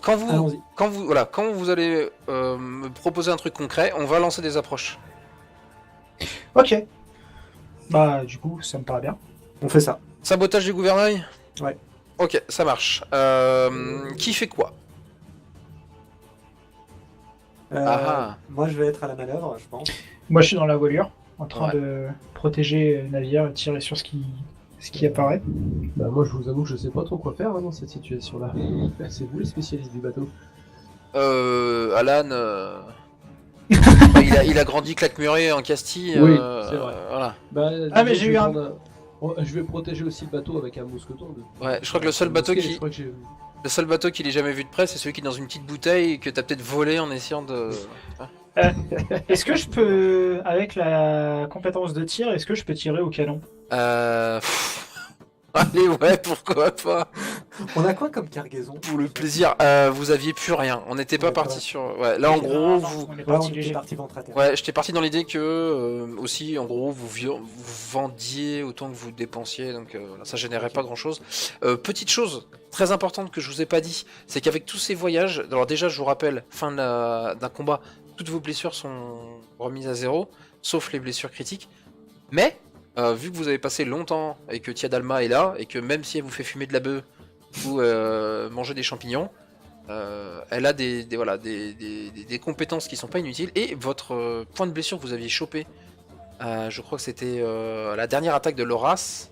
Quand vous allez me proposer un truc concret, on va lancer des approches. Ok. Bah, du coup, ça me paraît bien. On fait ça. Sabotage du gouvernail? Ouais. Ok, ça marche. Qui fait quoi? Moi, je vais être à la manœuvre, je pense. Moi, je suis dans la voilure, en train de protéger le navire et tirer sur ce ce qui apparaît. Bah moi je vous avoue que je sais pas trop quoi faire dans cette situation-là. C'est vous les spécialistes du bateau. Alan, il a grandi claque-muré en Castille. Oui, c'est vrai. Voilà. Bah, Ah, mais disons j'ai que eu je vais un- prendre je vais protéger aussi le bateau avec un mousqueton. Ouais, je crois que le seul bateau Je qui, crois que j'ai- le seul bateau qu'il ait jamais vu de près, c'est celui qui est dans une petite bouteille et que t'as peut-être volé en essayant de. Est-ce que je peux, avec la compétence de tir, est-ce que je peux tirer au canon? pff, Allez, ouais, pourquoi pas. On a quoi comme cargaison? Pour le plaisir, vous aviez plus rien. On n'était pas Ouais, parti ouais. sur. Ouais, là en Non, gros, non, vous. on est Ouais, parti on était léger. parti ventre à terre. Ouais, j'étais parti dans l'idée que aussi, en gros, vous vendiez autant que vous dépensiez, donc voilà, ça générait pas grand-chose. Petite chose très importante que je vous ai pas dit, c'est qu'avec tous ces voyages, alors déjà, je vous rappelle, fin d'un combat, toutes vos blessures sont remises à 0, sauf les blessures critiques. Mais vu que vous avez passé longtemps et que Tiadalma est là, et que même si elle vous fait fumer de la bœuf ou manger des champignons, elle a voilà, des compétences qui sont pas inutiles. Et votre point de blessure que vous aviez chopé, je crois que c'était la dernière attaque de Lorias,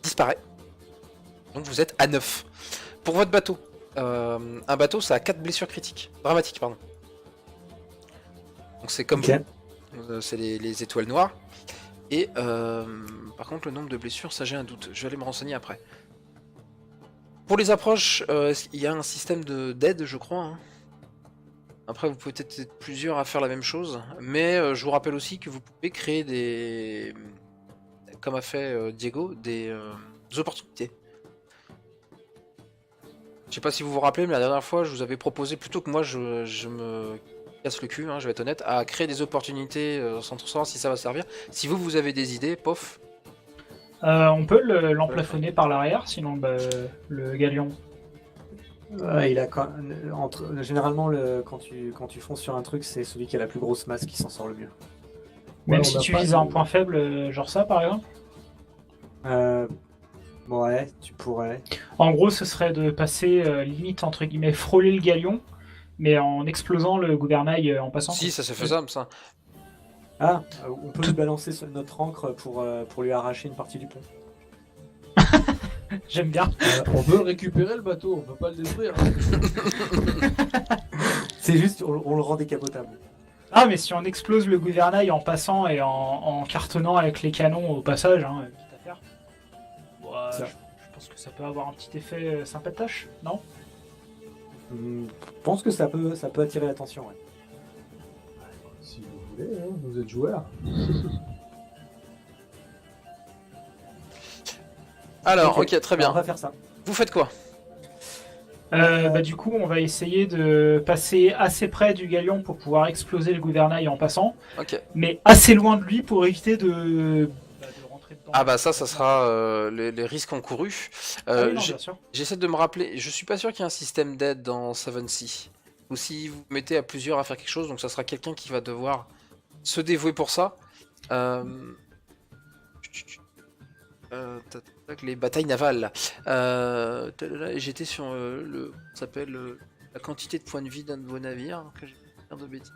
disparaît. Donc vous êtes à 9. Pour votre bateau, un bateau ça a 4 blessures critiques. Dramatiques, pardon. Donc c'est comme Ok. vous. C'est les étoiles noires. Et par contre, le nombre de blessures, ça j'ai un doute. Je vais aller me renseigner après. Pour les approches, il y a un système d'aide, je crois. Hein. Après, vous pouvez peut-être être plusieurs à faire la même chose. Mais je vous rappelle aussi que vous pouvez créer des. Comme a fait Diego, des opportunités. Je sais pas si vous vous rappelez, mais la dernière fois, je vous avais proposé, plutôt que moi je me casse le cul, hein, je vais être honnête, à créer des opportunités sans trop savoir si ça va servir. Si vous avez des idées, pof. On peut l'emplafonner par l'arrière, sinon le galion. Ouais, il a généralement quand tu fonces sur un truc, c'est celui qui a la plus grosse masse qui s'en sort le mieux. Même on si n'a tu pas vises de- un point faible, genre ça par exemple. Ouais, tu pourrais. En gros, ce serait de passer limite entre guillemets frôler le galion, mais en explosant le gouvernail en passant. Si, ça c'est faisable, ça. Ah, on peut lui balancer notre ancre pour lui arracher une partie du pont. J'aime bien. On veut récupérer le bateau, on peut pas le détruire. C'est juste, on le rend décapotable. Ah, mais si on explose le gouvernail en passant et en cartonnant avec les canons au passage, hein, quitte à faire. Ouais, Ça. je pense que ça peut avoir un petit effet sympatoche, non? Je pense que ça peut attirer l'attention. Ouais. Si vous voulez, hein, vous êtes joueur. Alors, Ok, ok, très On bien. va faire ça. Vous faites quoi? Du coup, on va essayer de passer assez près du galion pour pouvoir exploser le gouvernail en passant, Ok. mais assez loin de lui pour éviter de rentrer dedans. Ah bah ça sera les risques encourus. Ah oui, non, J'ai- bien sûr. J'essaie de me rappeler, je suis pas sûr qu'il y ait un système d'aide dans Seven Sea. Ou si vous mettez à plusieurs à faire quelque chose, donc ça sera quelqu'un qui va devoir se dévouer pour ça. Les batailles navales. Là. J'étais sur ça s'appelle la quantité de points de vie d'un de vos navires. Que j'ai pas de bêtises.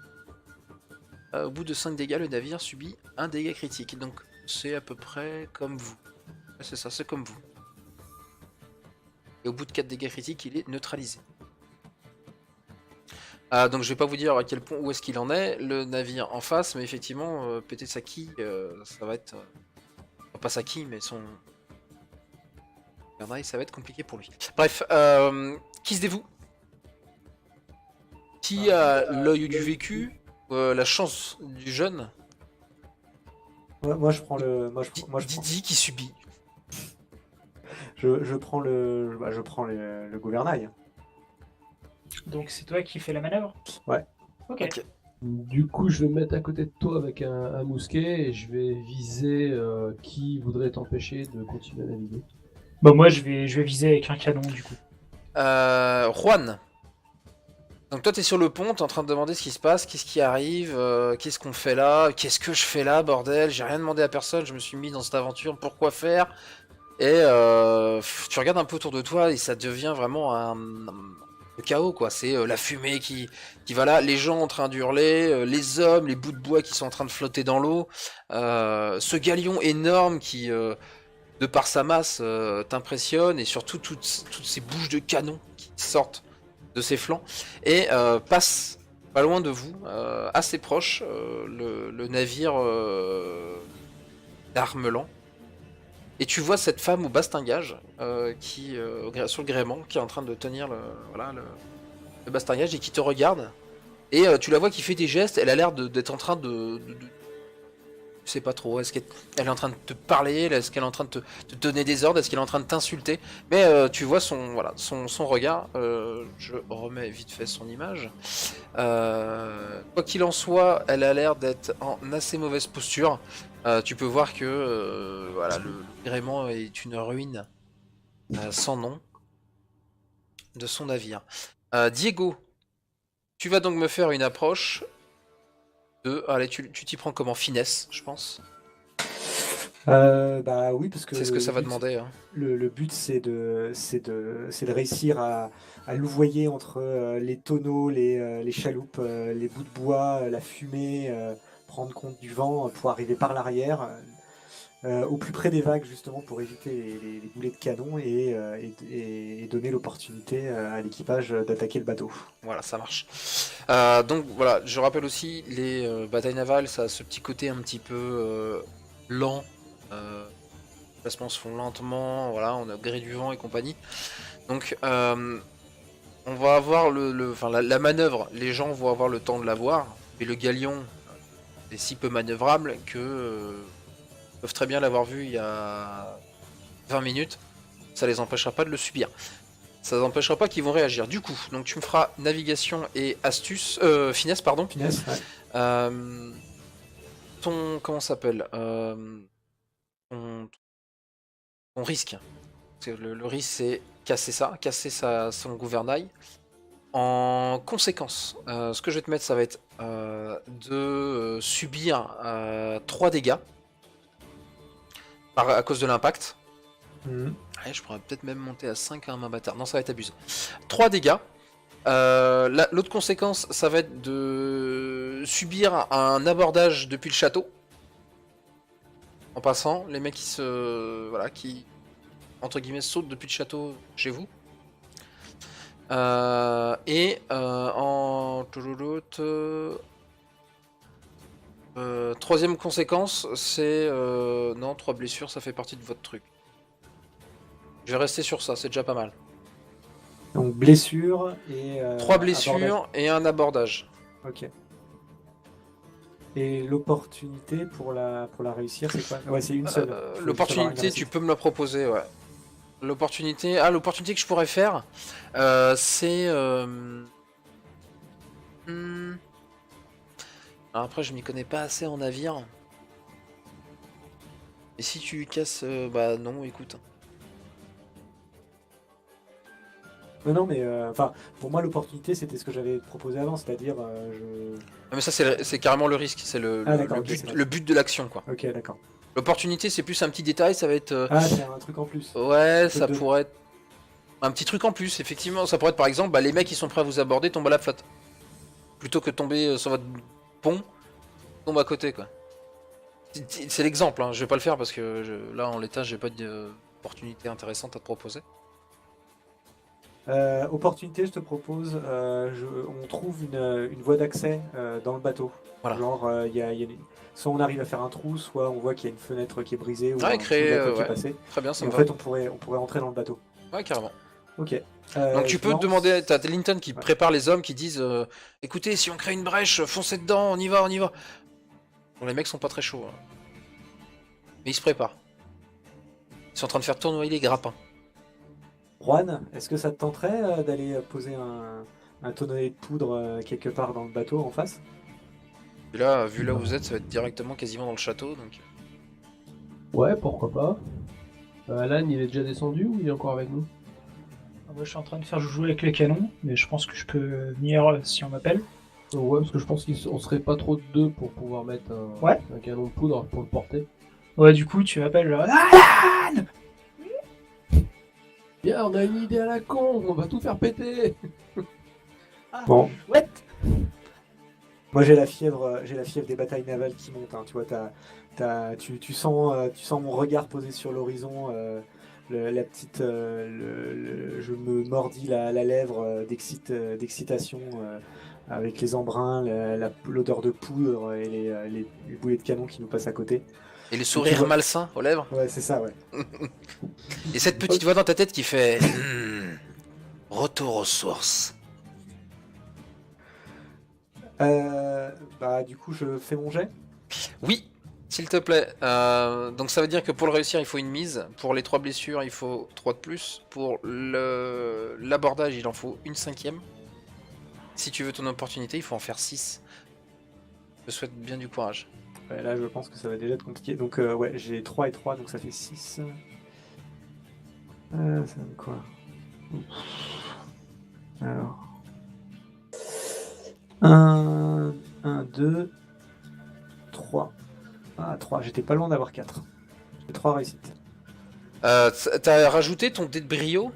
Au bout de 5 dégâts, le navire subit un dégât critique. Donc c'est à peu près comme vous. Ouais, c'est ça, c'est comme vous. Et au bout de 4 dégâts critiques, il est neutralisé. Donc je vais pas vous dire à quel point où est-ce qu'il en est, le navire en face, mais effectivement, péter sa quille, ça va être... pas sa quille, mais son... gouvernail, ça va être compliqué pour lui. Bref, qui se dévoue? Qui a l'œil du vécu, la chance du jeune? Moi, je prends le. Didi qui subit. Je prends le. Je prends le gouvernail. Donc c'est toi qui fais la manœuvre? Ouais. Ok. Ok. Du coup, je vais me mettre à côté de toi avec un mousquet et je vais viser qui voudrait t'empêcher de continuer à naviguer. Bah moi je vais viser avec un canon du coup. Juan. Donc toi t'es sur le pont, t'es en train de demander ce qui se passe, qu'est-ce qui arrive, qu'est-ce qu'on fait là, qu'est-ce que je fais là, bordel, j'ai rien demandé à personne, je me suis mis dans cette aventure, pourquoi faire? Et tu regardes un peu autour de toi et ça devient vraiment le chaos, quoi. C'est la fumée qui va là, les gens en train d'hurler, les hommes, les bouts de bois qui sont en train de flotter dans l'eau, ce galion énorme qui, de par sa masse, t'impressionne, et surtout toutes ces bouches de canon qui sortent de ses flancs, et passe pas loin de vous, assez proche, le navire d'Armelan. Et tu vois cette femme au bastingage qui, sur le gréement, qui est en train de tenir le bastingage et qui te regarde. Et tu la vois qui fait des gestes, elle a l'air d'être en train je sais pas trop, est-ce qu'elle est en train de te parler, est-ce qu'elle est en train de te donner des ordres, est-ce qu'elle est en train de t'insulter? Mais tu vois son regard, je remets vite fait son image. Quoi qu'il en soit, elle a l'air d'être en assez mauvaise posture. Tu peux voir que voilà, le gréement est une ruine sans nom de son navire. Diego, tu vas donc me faire une approche de... Allez, tu t'y prends comment? Finesse, je pense. Bah oui, parce que C'est ce que ça va but- demander. Hein. le but c'est de réussir à louvoyer entre les tonneaux, les chaloupes, les bouts de bois, la fumée, prendre compte du vent pour arriver par l'arrière, au plus près des vagues justement pour éviter les boulets de canon et donner l'opportunité à l'équipage d'attaquer le bateau. Voilà, ça marche. Donc voilà, je rappelle aussi, les batailles navales, ça a ce petit côté un petit peu lent. Les placements se font lentement, voilà, on a au gré du vent et compagnie. Donc on va avoir la manœuvre, les gens vont avoir le temps de la voir, mais le galion est si peu manœuvrable que peuvent très bien l'avoir vu il y a 20 minutes, ça les empêchera pas de le subir. Ça les empêchera pas qu'ils vont réagir. Du coup, donc tu me feras navigation et astuce, finesse, pardon. Finesse, ouais. Comment ça s'appelle ton risque. Parce que le risque, c'est casser son gouvernail. En conséquence, ce que je vais te mettre, ça va être de subir 3 dégâts à cause de l'impact. Mhm. Ouais, je pourrais peut-être même monter à 5 à un main bâtard. Non, ça va être abusé. 3 dégâts. L'autre conséquence, ça va être de subir un abordage depuis le château. En passant, les mecs qui entre guillemets sautent depuis le château chez vous. Troisième conséquence, c'est non, 3 blessures, ça fait partie de votre truc. Je vais rester sur ça, c'est déjà pas mal. Donc blessure et 3 blessures abordage. et un abordage. Ok. Et l'opportunité pour la réussir, c'est quoi? Ouais, c'est une seule. Faut savoir une L'opportunité, réussite. tu peux me la proposer, ouais. L'opportunité que je pourrais faire, c'est... Alors après, je m'y connais pas assez en navire. Et si tu casses... bah non, écoute. Non, mais enfin, pour moi, l'opportunité, c'était ce que j'avais proposé avant, c'est-à-dire, Ah, mais ça, c'est carrément le risque, c'est Ah, d'accord, ok, c'est le but de l'action, quoi. Ok, d'accord. L'opportunité, c'est plus un petit détail, ça va être... Ah, c'est un truc en plus. Ouais, truc ça de- pourrait être... Un petit truc en plus, effectivement. Ça pourrait être, par exemple, bah, les mecs qui sont prêts à vous aborder tombent à la flotte. Plutôt que de tomber sur votre pont, tombe à côté, quoi. C'est l'exemple, hein. Je vais pas le faire parce que là, en l'état, j'ai pas d'opportunité intéressante à te proposer. Opportunité, je te propose, on trouve une voie d'accès dans le bateau. Voilà. Genre, soit on arrive à faire un trou, soit on voit qu'il y a une fenêtre qui est brisée ou Ouais, un créer, sous-bateau qui est ouais. passé. Très bien, Et ça en me va. fait, on pourrait entrer dans le bateau. Ouais, carrément. Ok. Donc tu je peux lance. demander, t'as Linton qui Ouais. prépare les hommes qui disent écoutez, si on crée une brèche, foncez dedans, on y va, on y va. Bon, les mecs sont pas très chauds. Hein. Mais ils se préparent. Ils sont en train de faire tournoyer les grappins. Juan, est-ce que ça te tenterait d'aller poser un tonneau de poudre quelque part dans le bateau en face? Et là, vu là où vous êtes, ça va être directement quasiment dans le château. Donc... Ouais, pourquoi pas. Alan, il est déjà descendu ou il est encore avec nous? Moi, je suis en train de faire jouer avec les canons, mais je pense que je peux venir si on m'appelle. Ouais, parce que je pense qu'on serait pas trop de deux pour pouvoir mettre un canon de poudre pour le porter. Ouais, du coup, tu m'appelles. Alan! Bien, on a une idée à la con, on va tout faire péter. Ah, Bon. chouette. Moi j'ai la fièvre des batailles navales qui monte. Hein. Tu vois, tu sens mon regard posé sur l'horizon. La petite, je me mordis la lèvre d'excitation avec les embruns, l'odeur de poudre et les boulets de canon qui nous passent à côté. Et le tu sourire vois- malsain aux lèvres. Ouais, c'est ça, ouais. Et cette petite voix dans ta tête qui fait retour aux sources. Du coup, je fais mon jet. Oui, s'il te plaît. Donc ça veut dire que pour le réussir, il faut une mise. Pour les 3 blessures, il faut 3 de plus. Pour l'abordage, il en faut une 5e. Si tu veux ton opportunité, il faut en faire 6. Je te souhaite bien du courage. Ouais, là, je pense que ça va déjà être compliqué. Donc, ouais, j'ai 3 et 3, donc ça fait 6. Ça donne quoi? Alors. 1, 2, 3. Ah, 3. J'étais pas loin d'avoir 4. J'ai 3 réussites. T'as rajouté ton dé de brio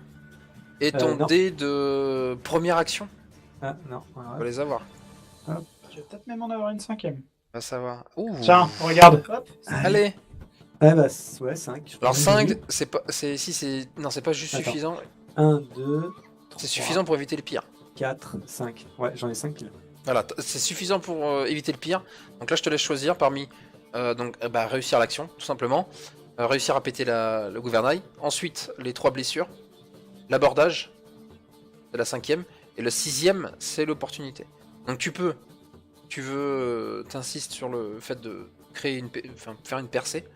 et ton Non. dé de première action. Ah, non. On Voilà. va les avoir. Je vais peut-être même en avoir une 5e. On va savoir. Ouh. Tiens, regarde. Hop. Allez. Ouais, bah, ouais, 5. Alors 5, c'est pas, non, c'est pas juste Attends. suffisant. 1, 2, 3. C'est suffisant pour éviter le pire. 4, 5. Ouais, j'en ai 5 piles. Voilà, c'est suffisant pour éviter le pire. Donc là, je te laisse choisir parmi réussir l'action, tout simplement. Réussir à péter le gouvernail. Ensuite, les 3 blessures. L'abordage, c'est la 5e. Et le 6e, c'est l'opportunité. Donc tu veux, t'insistes sur le fait de créer faire une percée.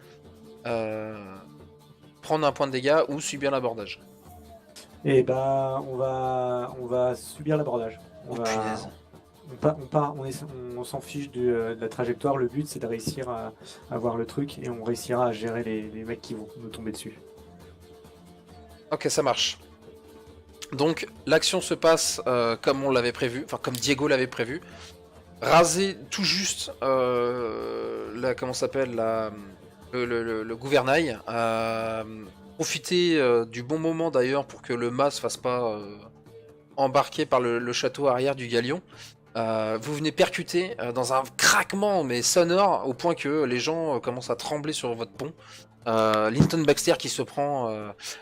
Prendre un point de dégâts ou subir l'abordage. Et bah, on va subir l'abordage. Oh, punaise. On s'en fiche de la trajectoire. Le but, c'est de réussir à voir le truc et on réussira à gérer les mecs qui vont nous tomber dessus. Ok, ça marche. Donc l'action se passe comme on l'avait prévu, enfin comme Diego l'avait prévu. Raser tout juste le gouvernail. Profiter du bon moment d'ailleurs pour que le mât se fasse pas embarquer par le château arrière du galion. Vous venez percuter dans un craquement mais sonore au point que les gens commencent à trembler sur votre pont. Linton Baxter qui se prend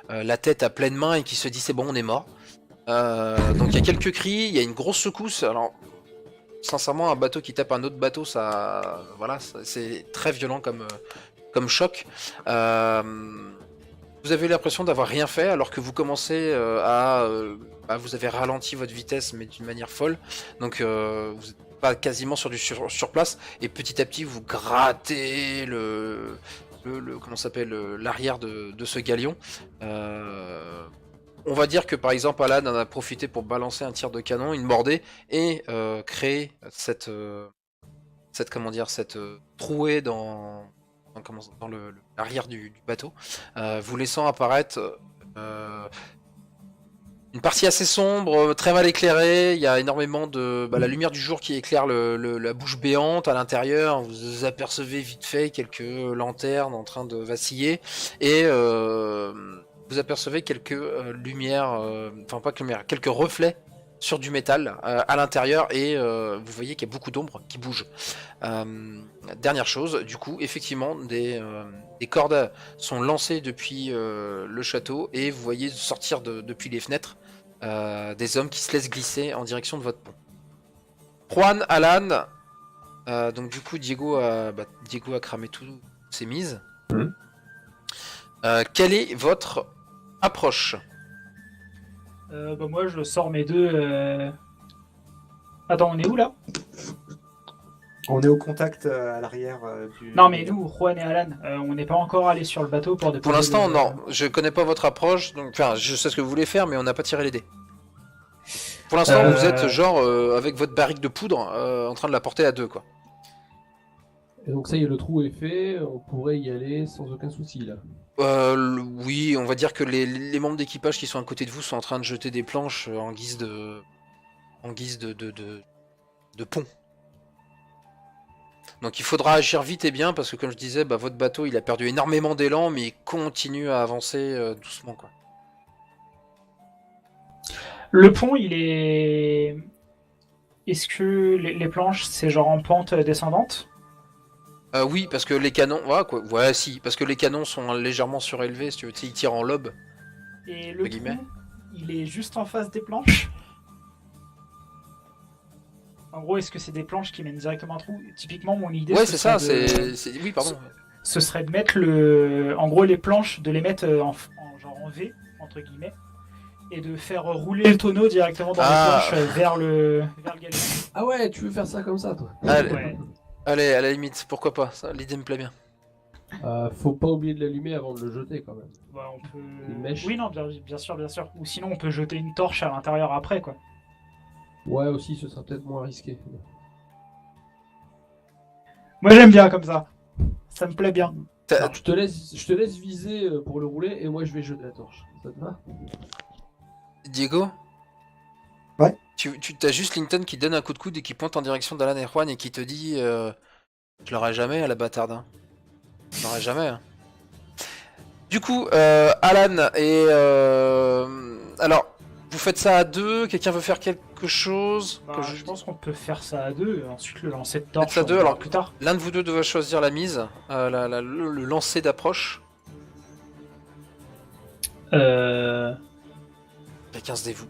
la tête à pleine main et qui se dit c'est bon, on est mort. Donc il y a quelques cris, il y a une grosse secousse. Alors sincèrement, un bateau qui tape un autre bateau, ça, voilà, c'est très violent comme choc. Vous avez l'impression d'avoir rien fait alors que vous commencez vous avez ralenti votre vitesse mais d'une manière folle. Donc vous êtes pas quasiment sur du sur place et petit à petit vous grattez l'arrière de ce galion. On va dire que par exemple Alan en a profité pour balancer un tir de canon, une mordée et créer cette trouée dans l'arrière du bateau, vous laissant apparaître une partie assez sombre, très mal éclairée. Il y a énormément de la lumière du jour qui éclaire la bouche béante à l'intérieur. Vous apercevez vite fait quelques lanternes en train de vaciller et vous apercevez quelques lumières, quelques reflets sur du métal à l'intérieur et vous voyez qu'il y a beaucoup d'ombres qui bougent. Dernière chose, du coup, effectivement, des cordes sont lancées depuis le château et vous voyez sortir depuis les fenêtres des hommes qui se laissent glisser en direction de votre pont. Juan, Alan, donc du coup, Diego a cramé toutes ses mises. Quelle est votre approche? Moi, je sors mes deux. Attends, on est où là? On est au contact à l'arrière du. Non, mais nous, Juan et Alan, on n'est pas encore allé sur le bateau pour déposer. Pour l'instant, le- non. Je connais pas votre approche, donc enfin, je sais ce que vous voulez faire, mais on n'a pas tiré les dés. Pour l'instant, vous êtes genre avec votre barrique de poudre en train de la porter à 2, quoi. Et donc ça y est, le trou est fait, on pourrait y aller sans aucun souci là. Oui, on va dire que les membres d'équipage qui sont à côté de vous sont en train de jeter des planches en guise de pont. Donc il faudra agir vite et bien parce que comme je disais, votre bateau il a perdu énormément d'élan mais il continue à avancer doucement, quoi. Le pont, il est... Est-ce que les planches, c'est genre en pente descendante? Oui, parce que les canons... Ouais, quoi. Ouais, si. Parce que les canons sont légèrement surélevés, si tu veux. Tu sais, ils tirent en lobe. Et Entre le guillemets. trou, il est juste en face des planches? En gros, est-ce que c'est des planches qui mènent directement un trou? Typiquement, mon idée, Ouais, ce c'est serait ça, de... Oui, pardon. ce serait de mettre le... En gros, les planches, de les mettre genre en V, entre guillemets, et de faire rouler le tonneau directement dans les Ah. planches vers le galion. Ah ouais, tu veux faire ça comme ça, toi? Allez, Ouais. allez, à la limite, pourquoi pas. L'idée me plaît bien. Faut pas oublier de l'allumer avant de le jeter, quand même. Bah, on peut... Une mèche. Oui, non, bien sûr, bien sûr. Ou sinon, on peut jeter une torche à l'intérieur après, quoi. Ouais, aussi, ce sera peut-être moins risqué. Moi, j'aime bien comme ça. Ça me plaît bien. Alors, je te laisse viser pour le rouler et moi je vais jeter la torche. Ça te va? Diego? Ouais. Tu t'as juste Linton qui donne un coup de coude et qui pointe en direction d'Alan et Juan et qui te dit je l'aurai jamais à la bâtarde. Hein. Je l'aurai jamais. Hein. Du coup, Alan et... alors, vous faites ça à deux, quelqu'un veut faire quelque chose Bah, que je pense qu'on peut faire ça à deux, et ensuite le lancer de torche. ça à on deux, verra alors- plus tard. L'un de vous deux doit choisir la mise, le lancer d'approche. Quelqu'un se dévoue.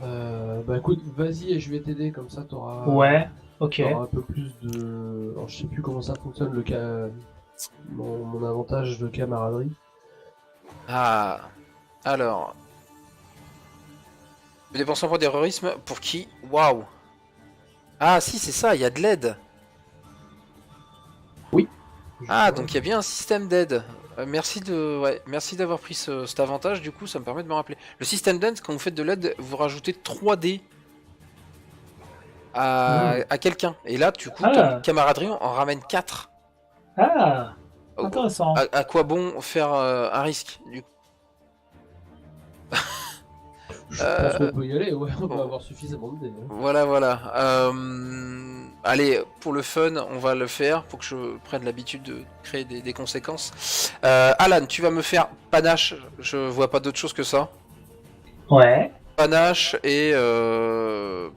Bah écoute, vas-y et je vais t'aider comme ça t'auras. Ouais, ok. T'auras un peu plus de. Alors je sais plus comment ça fonctionne le cas. Mon avantage de camaraderie. Ah, alors... Vous dépensez un point d'héroïsme pour qui? Waouh. Ah si, c'est ça, il y a de l'aide. Ah, donc il y a bien un système d'aide. Merci d'avoir pris cet avantage, du coup ça me permet de me rappeler. Le système d'aide, quand vous faites de l'aide, vous rajoutez 3 dés à quelqu'un. Et là, du coup, Ah. camaraderie, on en ramène 4. Ah, Oh, intéressant. à quoi bon faire un risque du coup? Je pense qu'on peut y aller, ouais, on va avoir suffisamment de dés. Hein. Voilà. Allez, pour le fun, on va le faire pour que je prenne l'habitude de créer des conséquences. Alan, tu vas me faire panache. Je vois pas d'autre chose que ça. Ouais. Panache et un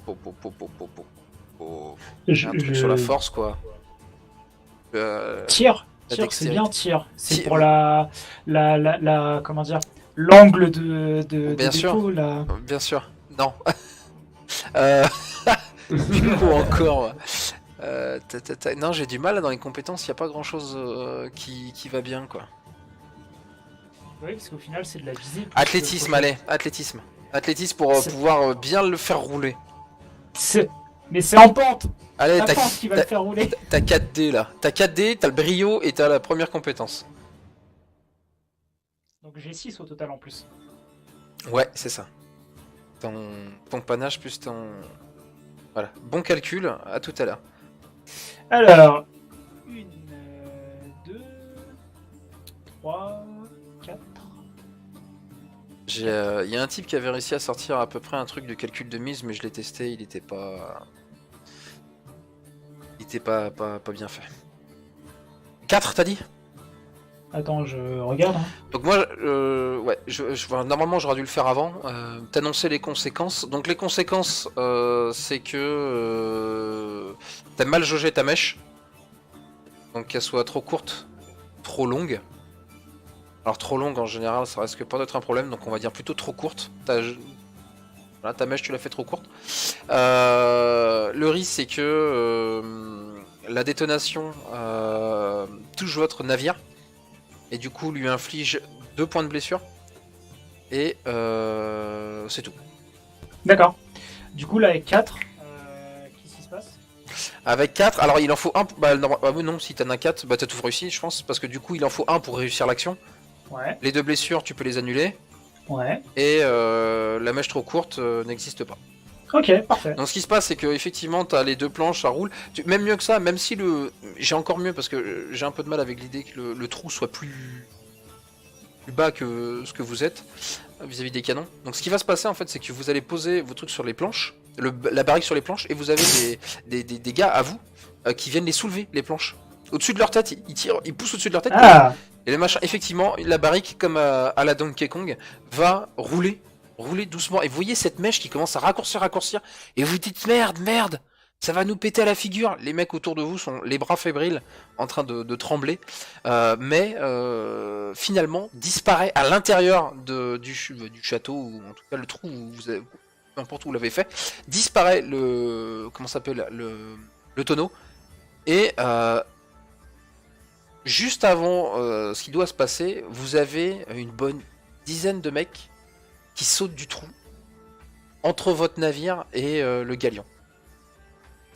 truc sur la force quoi. Tire. La Tire, c'est dextérité. bien tir. C'est Tire. pour comment dire, l'angle de Bien sûr. dépôt, là. Bien sûr. Non. Du coup encore. Non, j'ai du mal là, dans les compétences. Il y a pas grand chose qui va bien quoi. Oui, parce qu'au final, c'est de la visée. Athlétisme, allez, athlétisme. Athlétisme pour C'est- pouvoir bien le faire rouler. Mais c'est en pente. Allez, La t'as pente qui va le faire rouler. 4D là. T'as 4D, t'as le brio et t'as la première compétence. Donc j'ai 6 au total en plus. Ouais, c'est ça. Ton panache plus ton... Voilà. Bon calcul, à tout à l'heure. Alors, 1, 2, 3, 4. Il y a un type qui avait réussi à sortir à peu près un truc de calcul de mise, mais je l'ai testé, il était pas... Il était pas bien fait. 4, t'as dit? Attends, je regarde. Hein. Donc moi, ouais, normalement j'aurais dû le faire avant, t'annoncer les conséquences. Donc les conséquences, c'est que t'as mal jaugé ta mèche, donc qu'elle soit trop courte, trop longue. Alors trop longue en général, ça risque pas d'être un problème, donc on va dire plutôt trop courte. Voilà, ta mèche tu l'as fait trop courte. Le risque c'est que la détonation touche votre navire. Et du coup lui inflige 2 points de blessure. Et c'est tout. D'accord. Du coup, là, avec 4, qu'est-ce qui se passe? Avec 4, alors il en faut 1. Non, si t'en as 4, bah t'as tout réussi, je pense. Parce que du coup, il en faut 1 pour réussir l'action. Ouais, Les 2 blessures, tu peux les annuler. ouais. Et la mèche trop courte n'existe pas. Ok, parfait. Donc ce qui se passe, c'est que effectivement, t'as les 2 planches, ça roule. Même mieux que ça, même si j'ai encore mieux parce que j'ai un peu de mal avec l'idée que le trou soit plus bas que ce que vous êtes vis-à-vis des canons. Donc ce qui va se passer en fait, c'est que vous allez poser vos trucs sur les planches, la barrique sur les planches, et vous avez des gars à vous qui viennent les soulever, les planches. Au-dessus de leur tête, ils poussent au-dessus de leur tête. Ah, Et le machin, effectivement, la barrique, comme à la Donkey Kong, va rouler doucement. Et vous voyez cette mèche qui commence à raccourcir. Et vous dites merde, ça va nous péter à la figure. Les mecs autour de vous sont les bras fébriles, en train de trembler. Mais finalement, disparaît à l'intérieur du château, ou en tout cas le trou où vous avez, peu importe où vous l'avez fait, disparaît le tonneau. Et juste avant ce qui doit se passer, vous avez une bonne dizaine de mecs qui sautent du trou entre votre navire et le galion.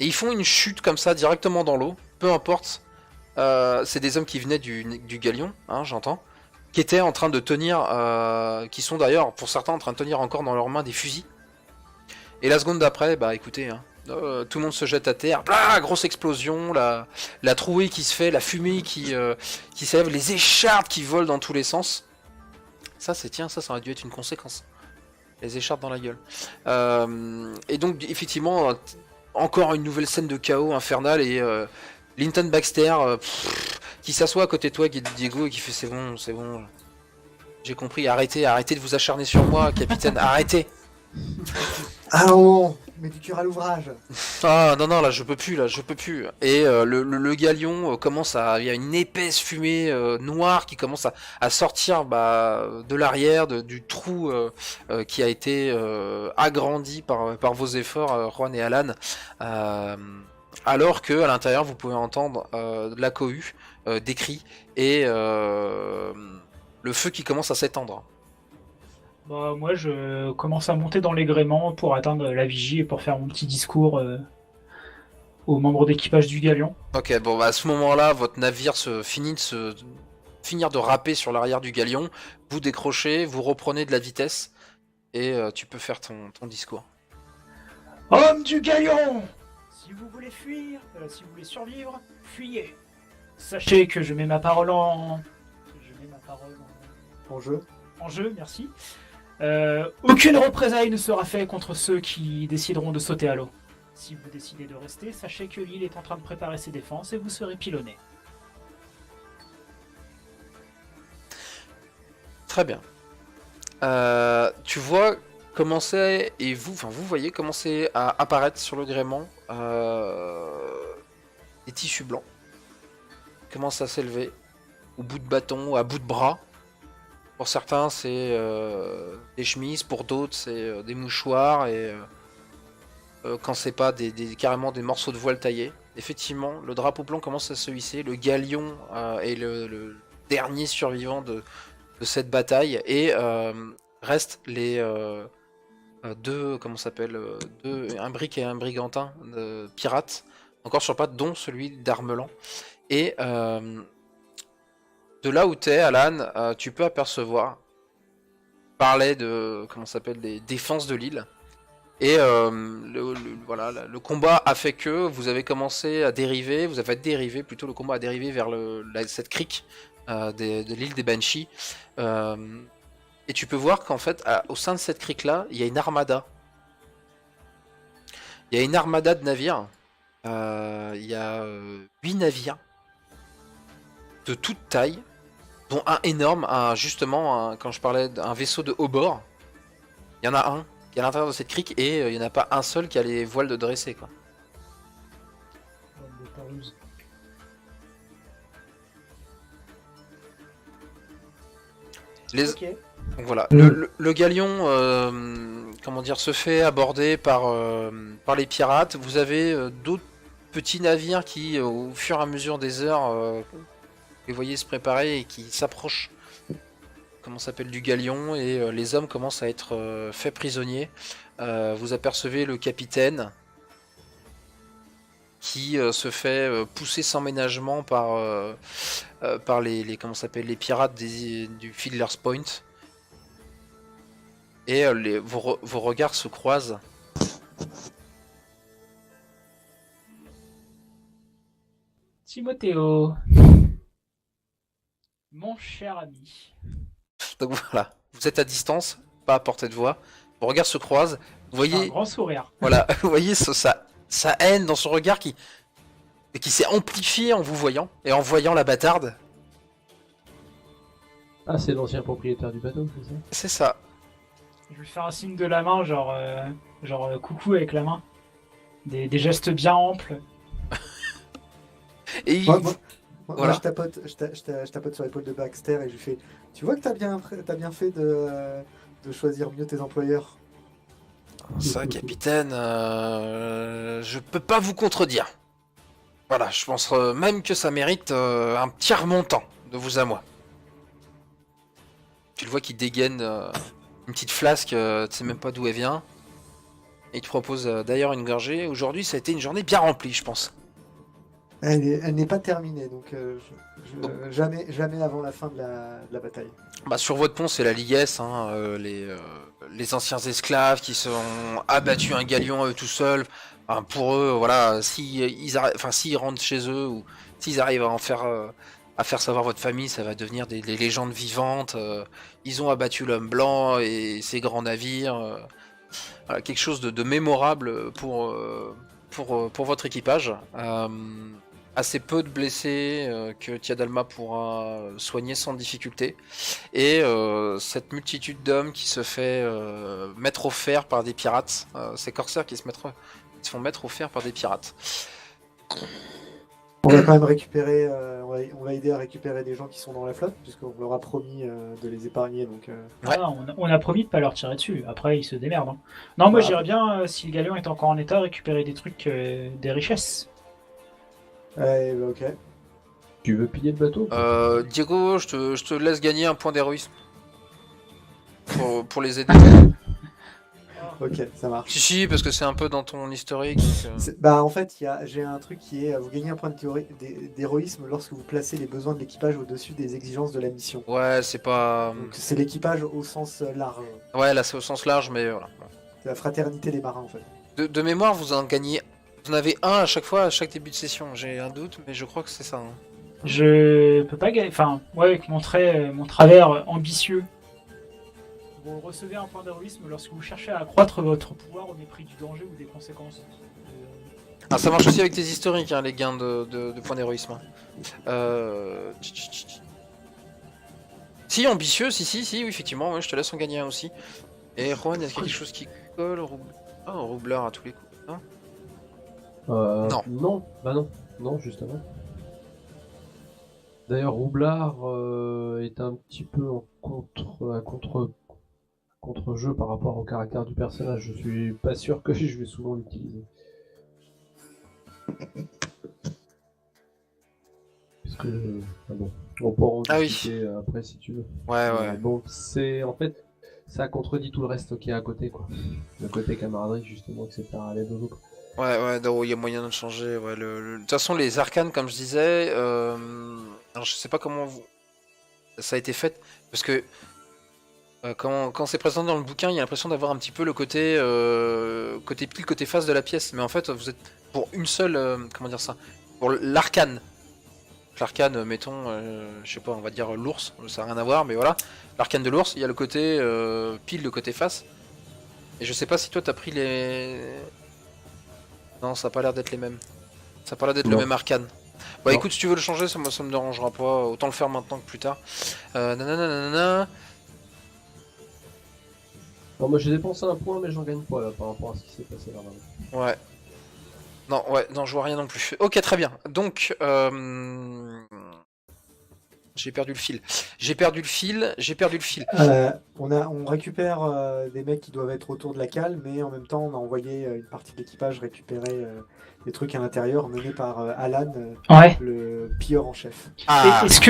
Et ils font une chute comme ça directement dans l'eau, peu importe. C'est des hommes qui venaient du galion, hein, j'entends, qui étaient en train de tenir, qui sont d'ailleurs pour certains en train de tenir encore dans leurs mains des fusils. Et la seconde d'après, bah écoutez, hein, tout le monde se jette à terre, blah, grosse explosion, la trouée qui se fait, la fumée qui s'élève, les écharpes qui volent dans tous les sens. Ça aurait dû être une conséquence. Les écharpes dans la gueule. Et donc effectivement, encore une nouvelle scène de chaos infernal et Linton Baxter qui s'assoit à côté de toi, Diego, et qui fait c'est bon, j'ai compris, arrêtez de vous acharner sur moi, capitaine, arrêtez. Allons, mets du cœur à l'ouvrage. Ah non, là je peux plus. Et le galion commence il y a une épaisse fumée noire qui commence à sortir de l'arrière, du trou qui a été agrandi par vos efforts, Juan et Alan. Alors que à l'intérieur vous pouvez entendre de la cohue, des cris et le feu qui commence à s'étendre. Bah, moi, je commence à monter dans les gréements pour atteindre la vigie et pour faire mon petit discours aux membres d'équipage du galion. Ok, bon, à ce moment-là, votre navire finir de râper sur l'arrière du galion, vous décrochez, vous reprenez de la vitesse, et tu peux faire ton discours. Hommes du galion! Si vous voulez fuir, si vous voulez survivre, fuyez. Sachez que je mets ma parole en jeu, merci. Aucune représailles ne sera faite contre ceux qui décideront de sauter à l'eau. Si vous décidez de rester, sachez que l'île est en train de préparer ses défenses et vous serez pilonné. Très bien. Tu vois commencer, et vous voyez commencer à apparaître sur le gréement des tissus blancs. Ils commencent à s'élever au bout de bâton, à bout de bras. Pour certains, c'est des chemises, pour d'autres, c'est des mouchoirs, et quand c'est pas carrément des morceaux de voile taillés. Effectivement, le drapeau blanc commence à se hisser, le galion est le dernier survivant de cette bataille, et restent les deux, un brick et un brigantin pirates, encore sur pattes, dont celui d'Armelan. Et de là où t'es, Alan, tu peux apercevoir, parlait de, des défenses de l'île. Et le combat a fait que vous avez commencé à dériver, le combat a dérivé vers cette crique de l'île des Banshees. Et tu peux voir qu'en fait, au sein de cette crique-là, il y a une armada. Il y a une armada de navires. Il y a 8 navires de toute taille, dont un énorme, quand je parlais d'un vaisseau de haut bord, il y en a un qui est à l'intérieur de cette crique, et il n'y en a pas un seul qui a les voiles de dressé, quoi. Ok. Donc voilà, le galion se fait aborder par les pirates. Vous avez d'autres petits navires qui, au fur et à mesure des heures, vous voyez se préparer et qui s'approchent du galion, et les hommes commencent à être faits prisonniers. Vous apercevez le capitaine qui se fait pousser sans ménagement par les pirates du Fiddler's Point. Et vos regards se croisent. Timothéo, mon cher ami. Donc voilà, vous êtes à distance, pas à portée de voix. Vos regards se croisent. Vous voyez, un grand sourire. voilà, vous voyez sa haine dans son regard qui s'est amplifiée en vous voyant et en voyant la bâtarde. Ah, c'est l'ancien propriétaire du bateau, c'est ça? C'est ça. Je lui fais un signe de la main, coucou avec la main. Des gestes bien amples. Et il- Moi, moi, Voilà. je tapote sur l'épaule de Baxter et je lui fais tu vois que t'as bien fait de choisir mieux tes employeurs. Ça, capitaine, je peux pas vous contredire. Voilà, je pense même que ça mérite un petit remontant de vous à moi. Tu le vois qu'il dégaine une petite flasque, tu sais même pas d'où elle vient. Et il te propose d'ailleurs une gorgée. Aujourd'hui, ça a été une journée bien remplie, je pense. Elle n'est pas terminée, donc jamais avant la fin de la bataille. Bah, sur votre pont, c'est la liesse, hein, les anciens esclaves qui se sont abattus un galion à eux tout seuls. Enfin, pour eux, voilà, s'ils rentrent chez eux ou s'ils arrivent à faire savoir votre famille, ça va devenir des légendes vivantes. Ils ont abattu l'homme blanc et ses grands navires. Voilà, quelque chose de mémorable pour votre équipage. Assez peu de blessés que Tiadalma pourra soigner sans difficulté. Et cette multitude d'hommes qui se fait mettre au fer par des pirates. Ces corsaires qui se font mettre au fer par des pirates. On va quand même récupérer, on va aider à récupérer des gens qui sont dans la flotte, puisqu'on leur a promis de les épargner. Donc, Ouais. Ah, on a promis de pas leur tirer dessus. Après, ils se démerdent. Hein. Non, moi Bah, j'irais bien, si le galion est encore en état, récupérer des trucs, des richesses. ouais, bah, ok. Tu veux piller le bateau? Diego, je te laisse gagner un point d'héroïsme. Pour les aider. Ok, ça marche. Si, parce que c'est un peu dans ton historique. Donc, Bah, en fait, j'ai un truc qui est vous gagnez un point de d'héroïsme lorsque vous placez les besoins de l'équipage au-dessus des exigences de la mission. ouais, c'est pas. Donc, c'est l'équipage au sens large. Ouais, là c'est au sens large, mais voilà. C'est la fraternité des marins, en fait. De mémoire, vous en gagnez. Vous en avez un à chaque fois, à chaque début de session. J'ai un doute, mais je crois que c'est ça. Hein. Je peux pas gagner. Enfin, ouais, avec mon travers ambitieux. Vous recevez un point d'héroïsme lorsque vous cherchez à accroître votre pouvoir au mépris du danger ou des conséquences. Ah, ça marche aussi avec tes historiques, hein, les gains de points d'héroïsme. Si, ambitieux, si, oui, effectivement, ouais, je te laisse en gagner un aussi. Et Juan, est-ce qu'il y a quelque chose qui colle roublard à tous les coups. Non. Non. Non, bah non, non, justement. D'ailleurs, Roublard est un petit peu en contre-jeu par rapport au caractère du personnage. Je suis pas sûr que je vais souvent l'utiliser. Parce que, bon, on pourra en Ah oui. discuter après si tu veux. Ouais, Mais ouais. bon, c'est en fait, ça contredit tout le reste qui est à côté, quoi. Le côté camaraderie, justement, etc. à l'aide aux autres. Ouais, il y a moyen de changer. Ouais, de toute façon, les arcanes, comme je disais, alors je sais pas comment ça a été fait, parce que quand c'est présenté dans le bouquin, il y a l'impression d'avoir un petit peu le côté pile, côté face de la pièce, mais en fait, vous êtes pour une seule, comment dire ça, pour l'arcane. L'arcane, mettons, je sais pas, on va dire l'ours, ça n'a rien à voir, mais voilà, l'arcane de l'ours, il y a le côté pile, le côté face, et je sais pas si toi t'as pris les... Non, ça a pas l'air d'être les mêmes. Ça a pas l'air d'être le Non. même arcane. Bah Non. écoute, si tu veux le changer, ça me dérangera pas. Autant le faire maintenant que plus tard. Nanana. Alors, moi, j'ai dépensé un point, mais j'en gagne pas là par rapport à ce qui s'est passé là. Ouais. Non, je vois rien non plus. Ok, très bien. Donc, j'ai perdu le fil. On récupère des mecs qui doivent être autour de la cale, mais en même temps, on a envoyé une partie de l'équipage récupérer des trucs à l'intérieur menés par Alan, Ouais. le pilleur en chef. Ah, Est-ce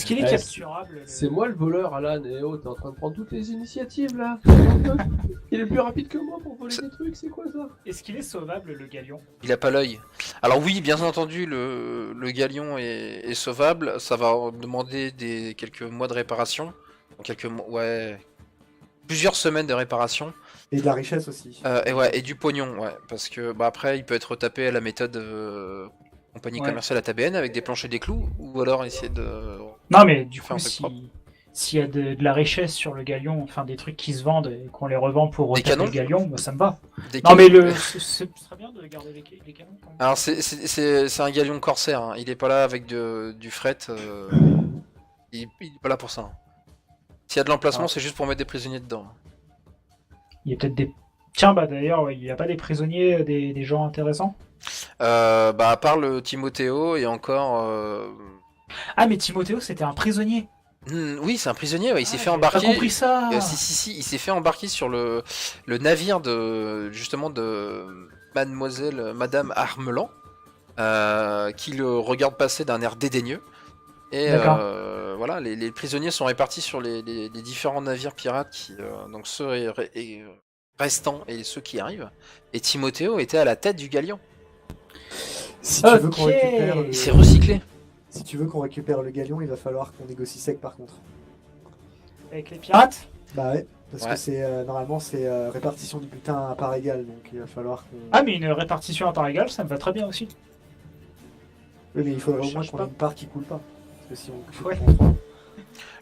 qu'il est Ouais, capturable C'est moi le voleur, Alan. Et oh, t'es en train de prendre toutes les initiatives là. Il est plus rapide que moi pour voler des trucs, c'est quoi ça? Est-ce qu'il est sauvable le galion? il a pas l'œil. Alors oui, bien entendu, le galion est sauvable. Ça va demander quelques mois de réparation. Ouais, plusieurs semaines de réparation. Et de la richesse aussi. Et du pognon, ouais, parce que bah après il peut être retapé à la méthode compagnie Ouais. commerciale ATBN avec des planches et des clous, ou alors essayer de... Non, mais du Faire coup, un truc propre. s'il y a de la richesse sur le galion, enfin des trucs qui se vendent et qu'on les revend pour Des retaper canons le galion, moi ça me va. Des Non, mais canons. ce serait bien de garder les canons. Quand même. Alors c'est un galion corsaire, hein. Il est pas là avec du fret, il est pas là pour ça. Hein. S'il y a de l'emplacement, Ah. c'est juste pour mettre des prisonniers dedans. Il y a peut-être des. Tiens, bah d'ailleurs, ouais, il n'y a pas des prisonniers, des gens intéressants. Bah, à part le Timothéo et encore. Ah, mais Timothéo, c'était un prisonnier. Oui, c'est un prisonnier, ouais, il s'est Ah, fait j'avais pas embarquer. compris ça. Si, il s'est fait embarquer sur le navire de justement de Madame Armelan, qui le regarde passer d'un air dédaigneux. Et D'accord. voilà, les prisonniers sont répartis sur les différents navires pirates, donc ceux restants et ceux qui arrivent. Et Timothéo était à la tête du galion. Si tu veux qu'on Ok. récupère Il s'est recyclé. si tu veux qu'on récupère le galion, il va falloir qu'on négocie sec par contre. Avec les pirates. Bah ouais, parce Ouais. que c'est normalement c'est répartition du butin à part égale, donc il va falloir qu'on. Ah, mais une répartition à part égale, ça me va très bien aussi. Oui, mais il faudrait Je au moins cherche qu'on pas. ait une part qui coule pas. Parce que si on Ouais. prend trois.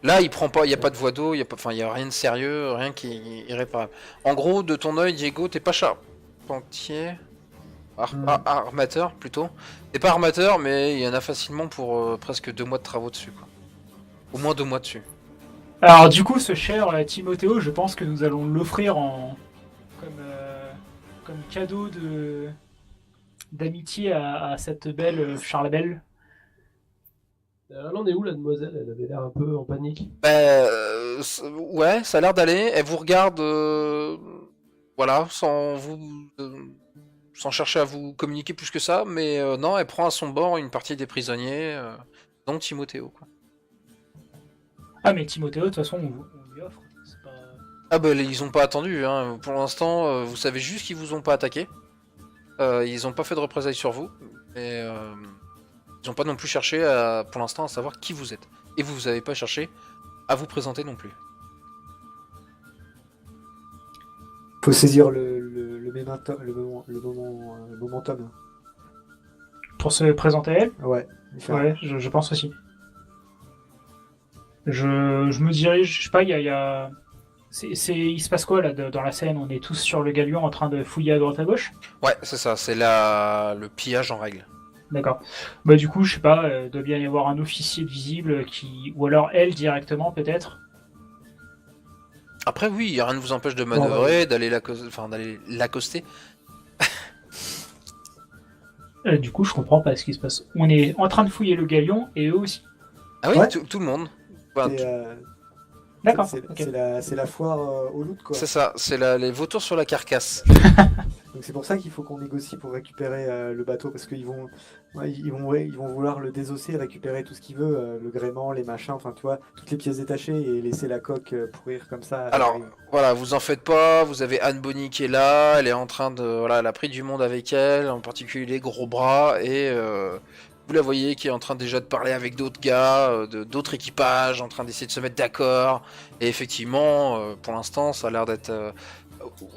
Là, il prend pas, il y a pas de voie d'eau, il y a rien de sérieux, rien qui est irréparable. En gros, de ton œil, Diego, t'es pas charpentier, armateur plutôt. T'es pas armateur, mais il y en a facilement pour presque 2 mois de travaux dessus, quoi. Au moins 2 mois dessus. Alors, du coup, ce cher Timothéo, je pense que nous allons l'offrir comme cadeau d'amitié à cette belle Charlabelle. Elle en est où, la demoiselle? Elle avait l'air un peu en panique. Ouais, ça a l'air d'aller. Elle vous regarde, voilà, sans chercher à vous communiquer plus que ça, mais non, elle prend à son bord une partie des prisonniers, dont Timothéo, quoi. Ah, mais Timothéo, de toute façon, on lui offre. C'est pas... Ah bah ils ont pas attendu, hein. Pour l'instant, vous savez juste qu'ils vous ont pas attaqué. Ils ont pas fait de représailles sur vous, mais ils ont pas non plus cherché pour l'instant à savoir qui vous êtes. Et vous avez pas cherché à vous présenter non plus. Faut saisir le momentum. Pour se présenter à elle. Ouais. il fait un- Ouais, je pense aussi. Je me dirige, je sais pas, il y a... il se passe quoi là dans la scène? On est tous sur le galion en train de fouiller à droite à gauche? Ouais, c'est ça, c'est le pillage en règle. D'accord. Bah du coup, je sais pas, doit bien y avoir un officier de visible qui... Ou alors elle directement peut-être. Après oui, rien ne vous empêche de manœuvrer, d'aller l'accoster. Du coup, je comprends pas ce qui se passe. On est en train de fouiller le galion et eux aussi. Ah oui, Ouais. tout le monde. Enfin, C'est, D'accord. c'est- Ok. c'est la foire au loot quoi. c'est ça, c'est les vautours sur la carcasse. Donc c'est pour ça qu'il faut qu'on négocie pour récupérer le bateau parce qu'ils vont, ils vont vouloir le désosser, récupérer tout ce qu'il veut, le gréement, les machins, enfin tu vois, toutes les pièces détachées et laisser la coque pourrir comme ça. à la Alors, dérive. voilà, vous en faites pas, vous avez Anne Bonny qui est là, elle est en train de... Voilà, elle a pris du monde avec elle, en particulier les gros bras, et vous la voyez qui est en train déjà de parler avec d'autres gars, d'autres équipages, en train d'essayer de se mettre d'accord, et effectivement, pour l'instant, ça a l'air d'être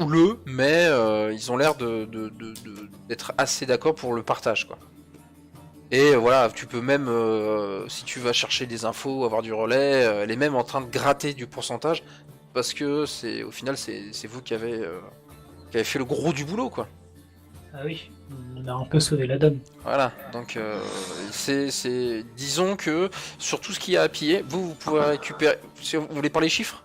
houleux, mais ils ont l'air d'être assez d'accord pour le partage, quoi. Et voilà, tu peux même, si tu vas chercher des infos, avoir du relais, elle est même en train de gratter du pourcentage, parce que au final, c'est vous qui avez fait le gros du boulot, quoi. Ah oui, on a un peu sauvé la donne. Voilà, donc disons que sur tout ce qu'il y a à piller, vous pouvez récupérer. Si vous voulez parler chiffres?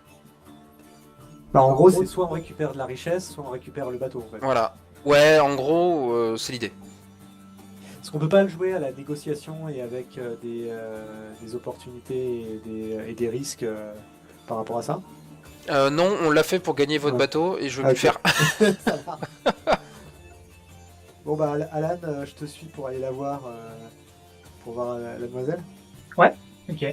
Bah, en gros, c'est soit on récupère de la richesse, soit on récupère le bateau en fait. Voilà. Ouais, en gros, c'est l'idée. Parce qu'on peut pas le jouer à la négociation et avec des opportunités et des risques par rapport à ça. Non, on l'a fait pour gagner votre Ouais. bateau, et je vais Ah, lui faire. Ça marche. Bon bah Alan, je te suis pour aller la voir, pour voir la demoiselle. Ok.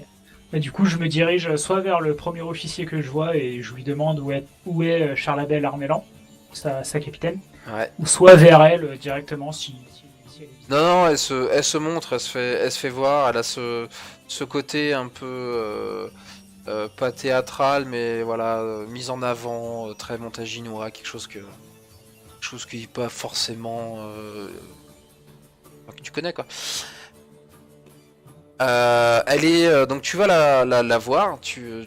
Et du coup, je me dirige soit vers le premier officier que je vois et je lui demande où est Charlabelle Armélan, sa capitaine, Ouais. ou soit vers elle directement si elle est visible. Non, elle se montre, elle se fait voir, elle a ce côté un peu pas théâtral, mais voilà, mise en avant, très montaginois, quelque chose qui est pas forcément que tu connais, quoi. Elle est donc tu vas la voir, tu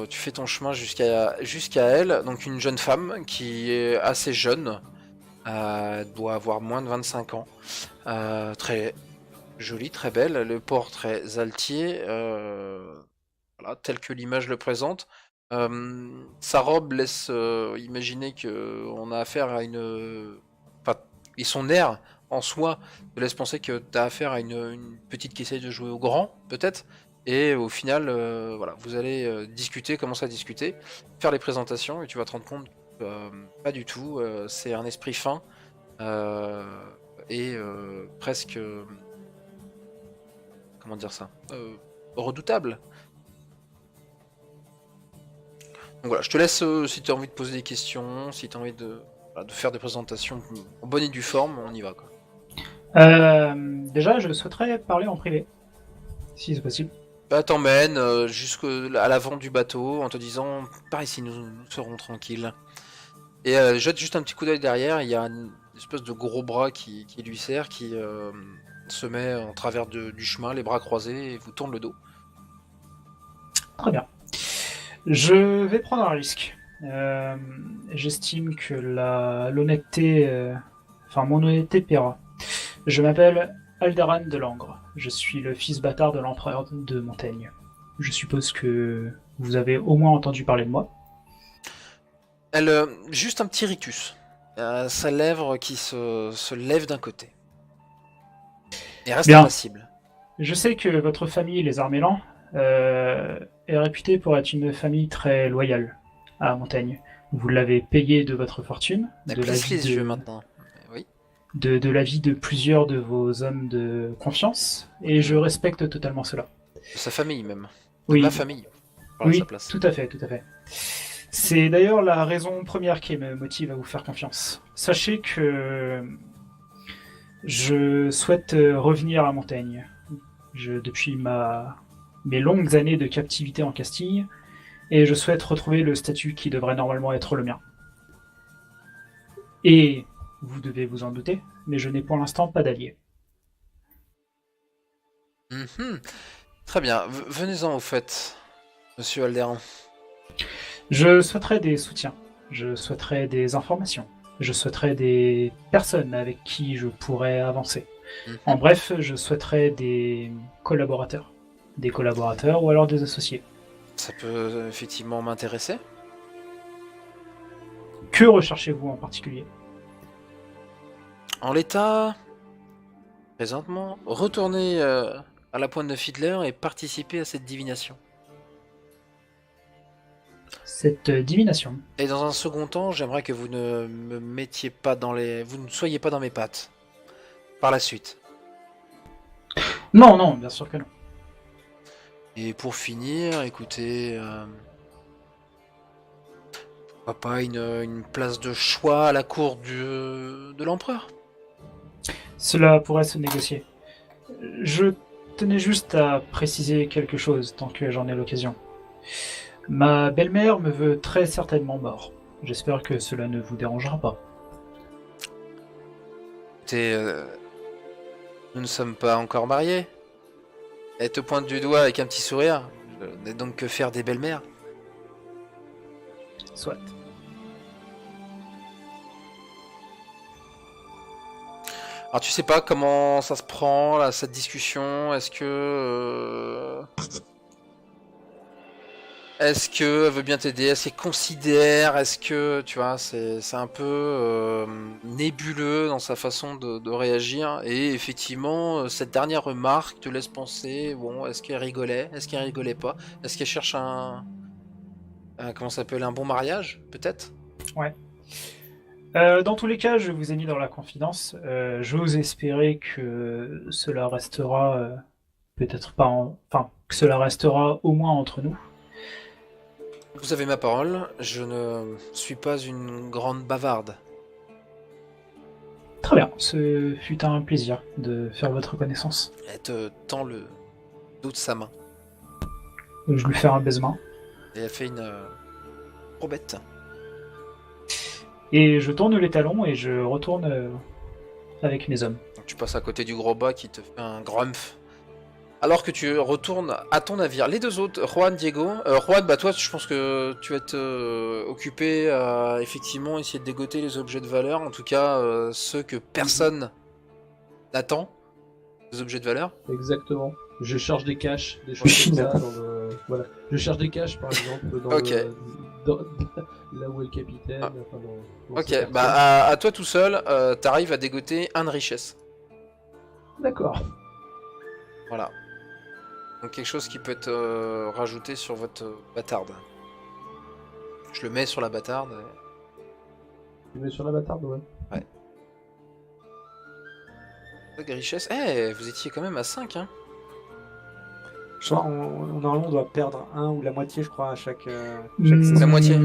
fais ton chemin jusqu'à elle, donc une jeune femme qui est assez jeune, doit avoir moins de 25 ans, très jolie, très belle, le port très altier, voilà, tel que l'image le présente. Sa robe laisse imaginer que on a affaire à une... Enfin, et son air en soi te laisse penser que tu as affaire à une petite qui essaye de jouer au grand, peut-être. Et au final, voilà, vous allez discuter, commencer à discuter, faire les présentations, et tu vas te rendre compte que pas du tout. C'est un esprit fin euh, et presque... comment dire ça, redoutable. Donc voilà, je te laisse si tu as envie de poser des questions, si tu as envie voilà, de faire des présentations en bonne et due forme, on y va quoi. Déjà, je souhaiterais parler en privé, si c'est possible. Bah, t'emmènes jusqu'à l'avant du bateau en te disant par ici nous serons tranquilles. Et jette juste un petit coup d'œil derrière, il y a une espèce de gros bras qui lui sert, qui se met en travers du chemin, les bras croisés, et vous tourne le dos. Très bien. Je vais prendre un risque. J'estime que l'honnêteté, enfin mon honnêteté paiera. Je m'appelle Aldaran de Langres. Je suis le fils bâtard de l'empereur de Montaigne. Je suppose que vous avez au moins entendu parler de moi. Elle, juste un petit rictus. Sa lèvre qui se lève d'un côté. Et reste Bien. impassible. Je sais que votre famille, les Armélans, est réputée pour être une famille très loyale à Montaigne. Vous l'avez payé de votre fortune, Elle de la plisse vie les yeux maintenant. Oui. de la vie de plusieurs de vos hommes de confiance, et je respecte totalement cela. De sa famille même. Oui, Ma famille. Par oui, sa place. tout à fait, tout à fait. C'est d'ailleurs la raison première qui me motive à vous faire confiance. Sachez que je souhaite revenir à Montaigne. Depuis mes longues années de captivité en Castille, et je souhaite retrouver le statut qui devrait normalement être le mien. Et vous devez vous en douter, mais je n'ai pour l'instant pas d'allié. Mhm. Très bien. Venez-en au fait, monsieur Alderan. Je souhaiterais des soutiens, je souhaiterais des informations, je souhaiterais des personnes avec qui je pourrais avancer. Mhm. En bref, je souhaiterais des collaborateurs ou alors des associés. Ça peut effectivement m'intéresser. Que recherchez-vous en particulier? En l'état, présentement, retournez à la pointe de Fiddler et participer à cette divination. Cette divination. Et dans un second temps, j'aimerais que vous ne me mettiez pas vous ne soyez pas dans mes pattes. Par la suite. Non, non, bien sûr que non. Et pour finir, écoutez, pourquoi pas une place de choix à la cour de l'empereur. Cela pourrait se négocier. Je tenais juste à préciser quelque chose tant que j'en ai l'occasion. Ma belle-mère me veut très certainement mort. J'espère que cela ne vous dérangera pas. Écoutez, nous ne sommes pas encore mariés. Elle te pointe du doigt avec un petit sourire. Je n'ai donc que faire des belles-mères. Soit. Alors tu sais pas comment ça se prend là, cette discussion. Est-ce que elle veut bien t'aider? Est-ce qu'elle considère? Est-ce que tu vois, c'est un peu nébuleux dans sa façon de réagir. Et effectivement, cette dernière remarque te laisse penser, bon, est-ce qu'elle rigolait? Est-ce qu'elle rigolait pas? Est-ce qu'elle cherche comment ça s'appelle, un bon mariage, peut-être? Ouais. Dans tous les cas, je vous ai mis dans la confidence. J'ose espérer que cela restera peut-être pas enfin, que cela restera au moins entre nous. Vous avez ma parole, je ne suis pas une grande bavarde. Très bien, ce fut un plaisir de faire votre connaissance. Elle te tend le dos de sa main. Je lui fais un baisement. Et elle fait une probette. Et je tourne les talons et je retourne avec mes hommes. Donc tu passes à côté du gros bas qui te fait un grumph. Alors que tu retournes à ton navire. Les deux autres, Juan, Diego. Juan, bah toi, je pense que tu vas être occupé à effectivement essayer de dégoter les objets de valeur. En tout cas, ceux que personne n'attend. Les objets de valeur. Exactement. Je charge des caches, des choses comme ça dans le... Voilà. Je cherche des caches, par exemple, Ok. dans- là où est le capitaine. Ah. Enfin, dans Ok, ces quartiers. bah à toi tout seul, t'arrives à dégoter un de richesse. D'accord. Voilà. Donc quelque chose qui peut être rajouté sur votre bâtarde. Je le mets sur la bâtarde. Tu mets sur la bâtarde, ouais. Richesse. Eh, vous étiez quand même à 5, hein. Je crois normalement on doit perdre un ou la moitié, je crois, à chaque Hmm, saison. La moitié.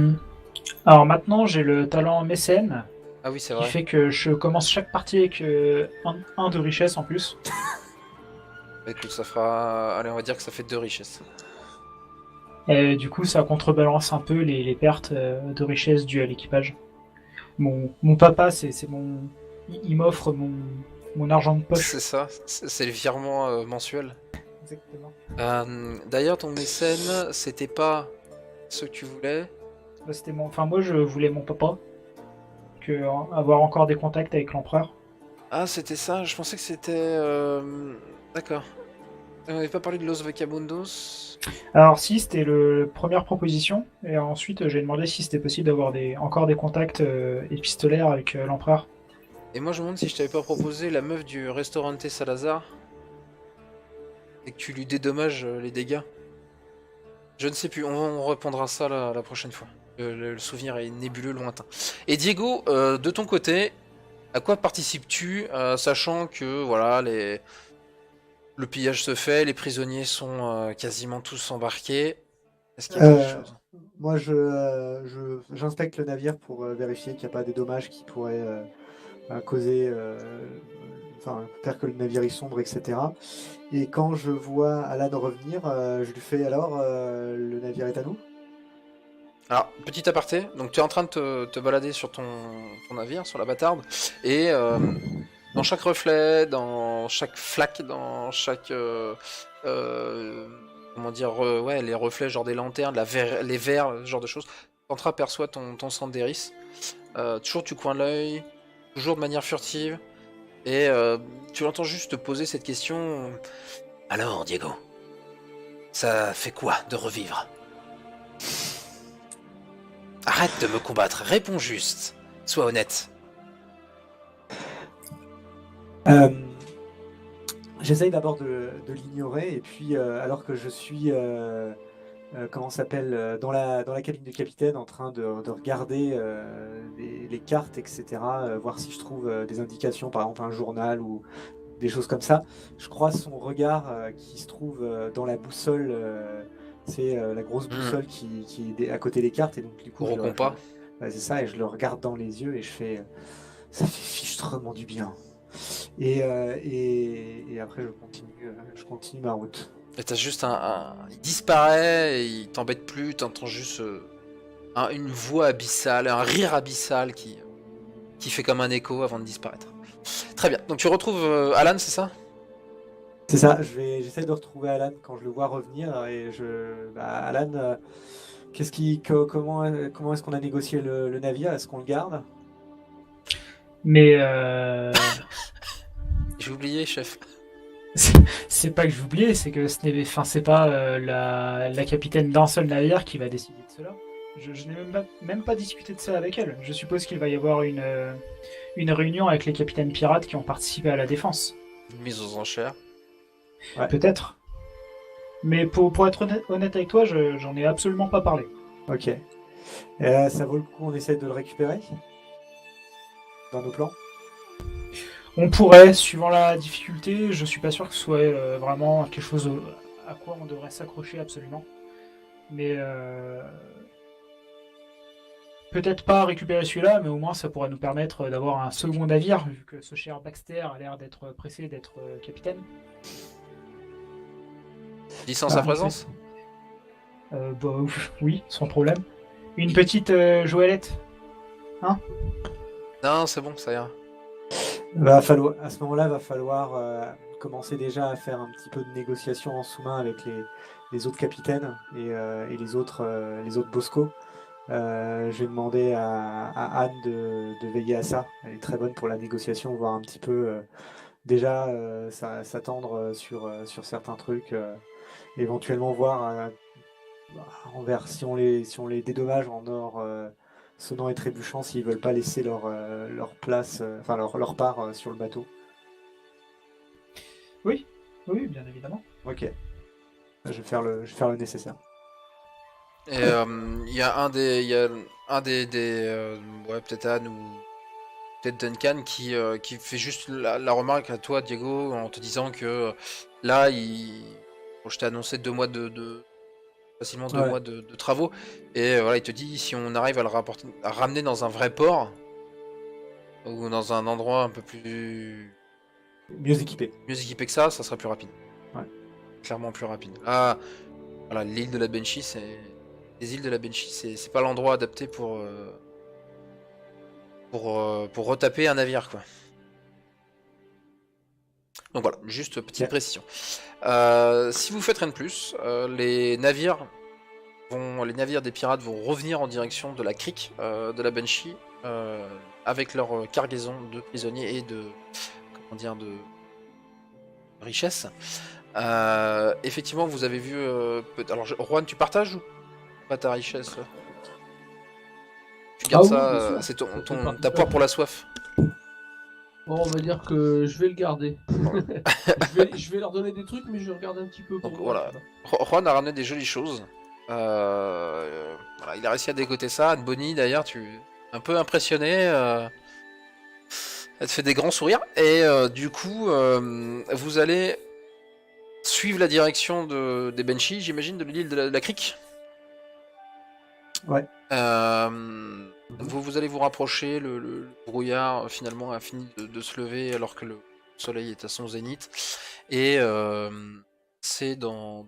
Alors maintenant, j'ai le talent mécène, Ah oui, c'est qui vrai. fait que je commence chaque partie avec un de richesse en plus. Écoute, ça fera... Allez, on va dire que ça fait 2 richesses. Et du coup, ça contrebalance un peu les pertes de richesse dues à l'équipage. Mon papa, c'est mon. Il m'offre mon argent de poche. C'est ça, c'est le virement mensuel. Exactement. D'ailleurs, ton mécène, c'était pas ce que tu voulais. Bah, c'était mon. Enfin, moi, je voulais mon papa. Avoir encore des contacts avec l'empereur. Ah, c'était ça, je pensais que c'était... D'accord. On n'avait pas parlé de Los Vagabundos. Alors, si, c'était la première proposition. Et ensuite, j'ai demandé si c'était possible d'avoir encore des contacts épistolaires avec l'empereur. Et moi, je me demande si je t'avais pas proposé la meuf du restaurante Salazar. Et que tu lui dédommages les dégâts. Je ne sais plus, on répondra ça la prochaine fois. Le souvenir est nébuleux, lointain. Et Diego, de ton côté, à quoi participes-tu, sachant que voilà, le pillage se fait, les prisonniers sont quasiment tous embarqués. Est-ce qu'il y a quelque chose? Moi, j'inspecte le navire pour vérifier qu'il n'y a pas des dommages qui pourraient causer, enfin, faire que le navire y sombre, etc. Et quand je vois Alan revenir, je lui fais alors, le navire est à nous? Alors, petit aparté, donc tu es en train de te balader sur ton navire, sur la bâtarde, et dans chaque reflet, dans chaque flaque, dans chaque... comment dire, ouais, les reflets, genre des lanternes, les verres, ce genre de choses, t'entreaperçois ton Sandéris. Toujours du coin de l'œil, toujours de manière furtive, et tu l'entends juste te poser cette question. Alors, Diego, ça fait quoi de revivre? Arrête de me combattre, réponds juste. Sois honnête. J'essaye d'abord de l'ignorer, et puis alors que je suis comment ça s'appelle, dans la cabine du capitaine, en train de regarder les cartes, etc., voir si je trouve des indications, par exemple un journal ou des choses comme ça. Je croise son regard qui se trouve dans la boussole, c'est la grosse boussole qui est à côté des cartes, et donc du coup, Gros compas. ouais, c'est ça, et je le regarde dans les yeux et je fais ça fait fichtrement du bien. Et après, je continue ma route. Et t'as juste il disparaît, et il t'embête plus, t'entends juste une voix abyssale, un rire abyssal qui fait comme un écho avant de disparaître. Très bien, donc tu retrouves Alan, c'est ça? C'est ça, j'essaie de retrouver Alan quand je le vois revenir, et Alan, comment est-ce qu'on a négocié le navire? Est-ce qu'on le garde? Mais J'ai oublié, chef. c'est pas que j'ai oublié, c'est que c'est pas la capitaine d'un seul navire qui va décider de cela. Je n'ai même pas discuté de ça avec elle. Je suppose qu'il va y avoir une réunion avec les capitaines pirates qui ont participé à la défense. Une mise aux enchères. Ouais. Peut-être. Mais pour être honnête avec toi, j'en ai absolument pas parlé. Ok. Ça vaut le coup, on essaie de le récupérer dans nos plans? On pourrait, suivant la difficulté, je suis pas sûr que ce soit vraiment quelque chose à quoi on devrait s'accrocher absolument. Mais peut-être pas récupérer celui-là, mais au moins ça pourrait nous permettre d'avoir un second navire, vu que ce cher Baxter a l'air d'être pressé d'être capitaine. Licence à Ah, présence? Bah, oui, sans problème. Une petite joëlette. Non, c'est bon, ça ira. À ce moment-là, va falloir commencer déjà à faire un petit peu de négociation en sous-main avec les autres capitaines et les autres Bosco. Je vais demander à Anne de veiller à ça. Elle est très bonne pour la négociation, voir un petit peu déjà s'attendre sur certains trucs, éventuellement voir envers si on les dédommage en or sonnant et trébuchant, s'ils veulent pas laisser leur place, enfin leur part sur le bateau. Oui, oui, bien évidemment. Ok. Je vais faire le nécessaire. Et il y a il y a un ouais, peut-être Anne ou peut-être Duncan qui fait juste la remarque à toi, Diego, en te disant que là, bon, je t'ai annoncé 2 mois facilement 2 mois Ouais. de travaux, et voilà, il te dit si on arrive à à ramener dans un vrai port ou dans un endroit un peu Mieux équipé. mieux équipé que ça sera plus rapide. Ouais. Clairement plus rapide. Ah, voilà, l'île de la Banshee, les îles de la Banshee, c'est pas l'endroit adapté pour retaper un navire, quoi. Donc voilà, juste petite Ok. précision. Si vous faites rien de plus, les navires des pirates vont revenir en direction de la crique de la Banshee avec leur cargaison de prisonniers et de richesses. Effectivement, vous avez vu. Alors, Juan, tu partages ou pas ta richesse? Tu Ah gardes oui, ça, bien sûr. c'est Ça fait ta poire pour la soif. Bon, on va dire que je vais le garder. Je vais leur donner des trucs, mais je vais regarder un petit peu pour Donc moi. voilà, Tu vois. Juan a ramené des jolies choses. Voilà, il a réussi à dégoter ça. Anne Bonny, d'ailleurs, tu es un peu impressionné. Elle te fait des grands sourires. Et du coup, vous allez suivre la direction des Banshee, j'imagine, de l'île de la Crique. Ouais. Vous allez vous rapprocher. Le brouillard, finalement, a fini de se lever alors que le soleil est à son zénith. Et c'est dans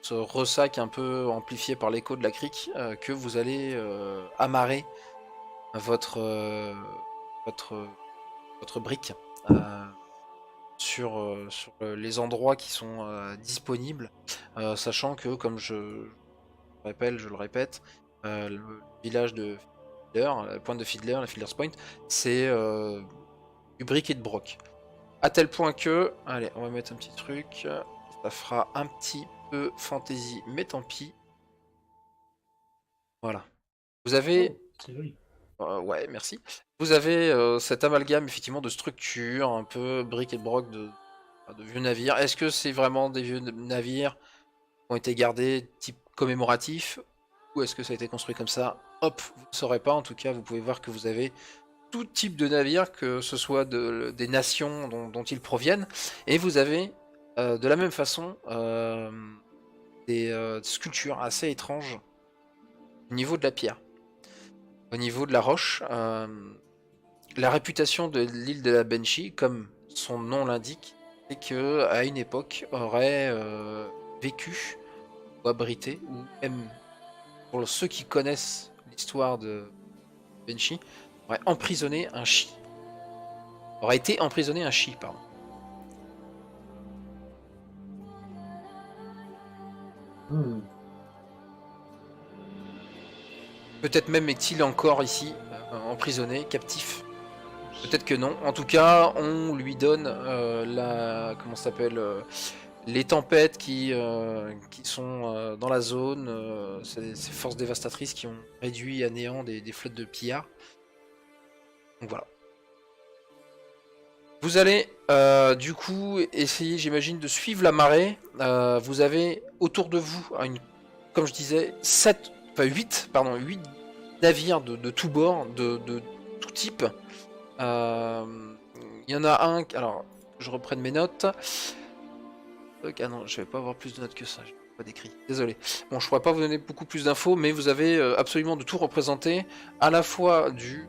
ce ressac un peu amplifié par l'écho de la crique que vous allez amarrer votre, votre, votre brique sur les endroits qui sont disponibles, sachant que, comme je le répète, le village de Fiddler, la pointe de Fiddler, la Fiddler's Point, c'est du brick et de broc. À tel point que, allez, on va mettre un petit truc, ça fera un petit peu fantaisie, mais tant pis. Voilà. Vous avez, Oh, c'est joli. ouais, merci. Vous avez cet amalgame effectivement de structures, un peu bric et broc de vieux navires. Est-ce que c'est vraiment des vieux navires qui ont été gardés type commémoratif, ou est-ce que ça a été construit comme ça? Hop, vous ne saurez pas. En tout cas, vous pouvez voir que vous avez tout type de navires, que ce soit des nations dont ils proviennent, et vous avez de la même façon des sculptures assez étranges au niveau de la pierre, au niveau de la roche. La réputation de l'île de la Banshee, comme son nom l'indique, c'est que à une époque aurait vécu ou abrité, ou même pour ceux qui connaissent l'histoire de Banshee, aurait emprisonné un chi. Aurait été emprisonné un chi, pardon. Hmm. Peut-être même est-il encore ici, emprisonné, captif. Peut-être que non. En tout cas, on lui donne comment ça s'appelle, les tempêtes qui sont dans la zone, ces forces dévastatrices qui ont réduit à néant des flottes de pillards. Donc voilà. Vous allez du coup essayer, j'imagine, de suivre la marée. Vous avez autour de vous, comme je disais, 8 navires de tous bords, de tout type. Il y en a un, alors je reprenne mes notes. Ah non, je vais pas avoir plus de notes que ça, je pas décrit. Désolé. Bon, je pourrais pas vous donner beaucoup plus d'infos, mais vous avez absolument de tout représenté, à la fois du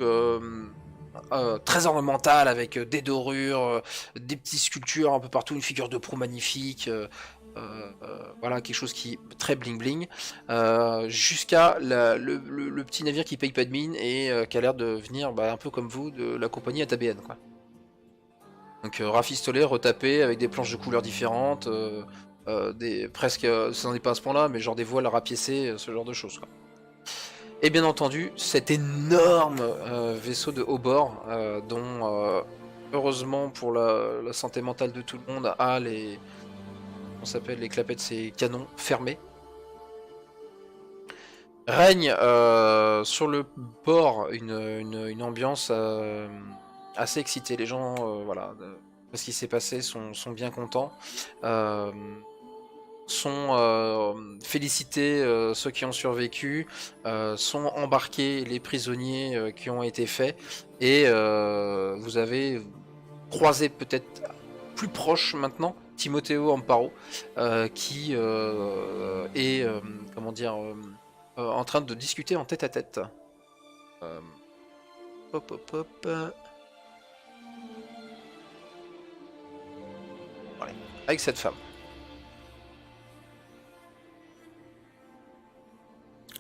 très ornemental avec des dorures, des petites sculptures un peu partout, une figure de proue magnifique. Voilà, quelque chose qui est très bling bling, jusqu'à le petit navire qui paye pas de mine et qui a l'air de venir un peu comme vous de la compagnie ATBN, quoi. Donc rafistolé, retapé avec des planches de couleurs différentes, presque, ça n'en est pas à ce point là, mais genre des voiles rapiécées, ce genre de choses, quoi. Et bien entendu cet énorme vaisseau de haut bord dont heureusement pour la santé mentale de tout le monde a les clapets de ses canons fermés. Règne sur le port une ambiance assez excitée. Les gens, voilà, ce qui s'est passé sont bien contents. Sont félicités ceux qui ont survécu, sont embarqués les prisonniers qui ont été faits, et vous avez croisé peut-être plus proche maintenant Timoteo Amparo qui est comment dire en train de discuter en tête à tête. Hop hop hop. Voilà. Avec cette femme.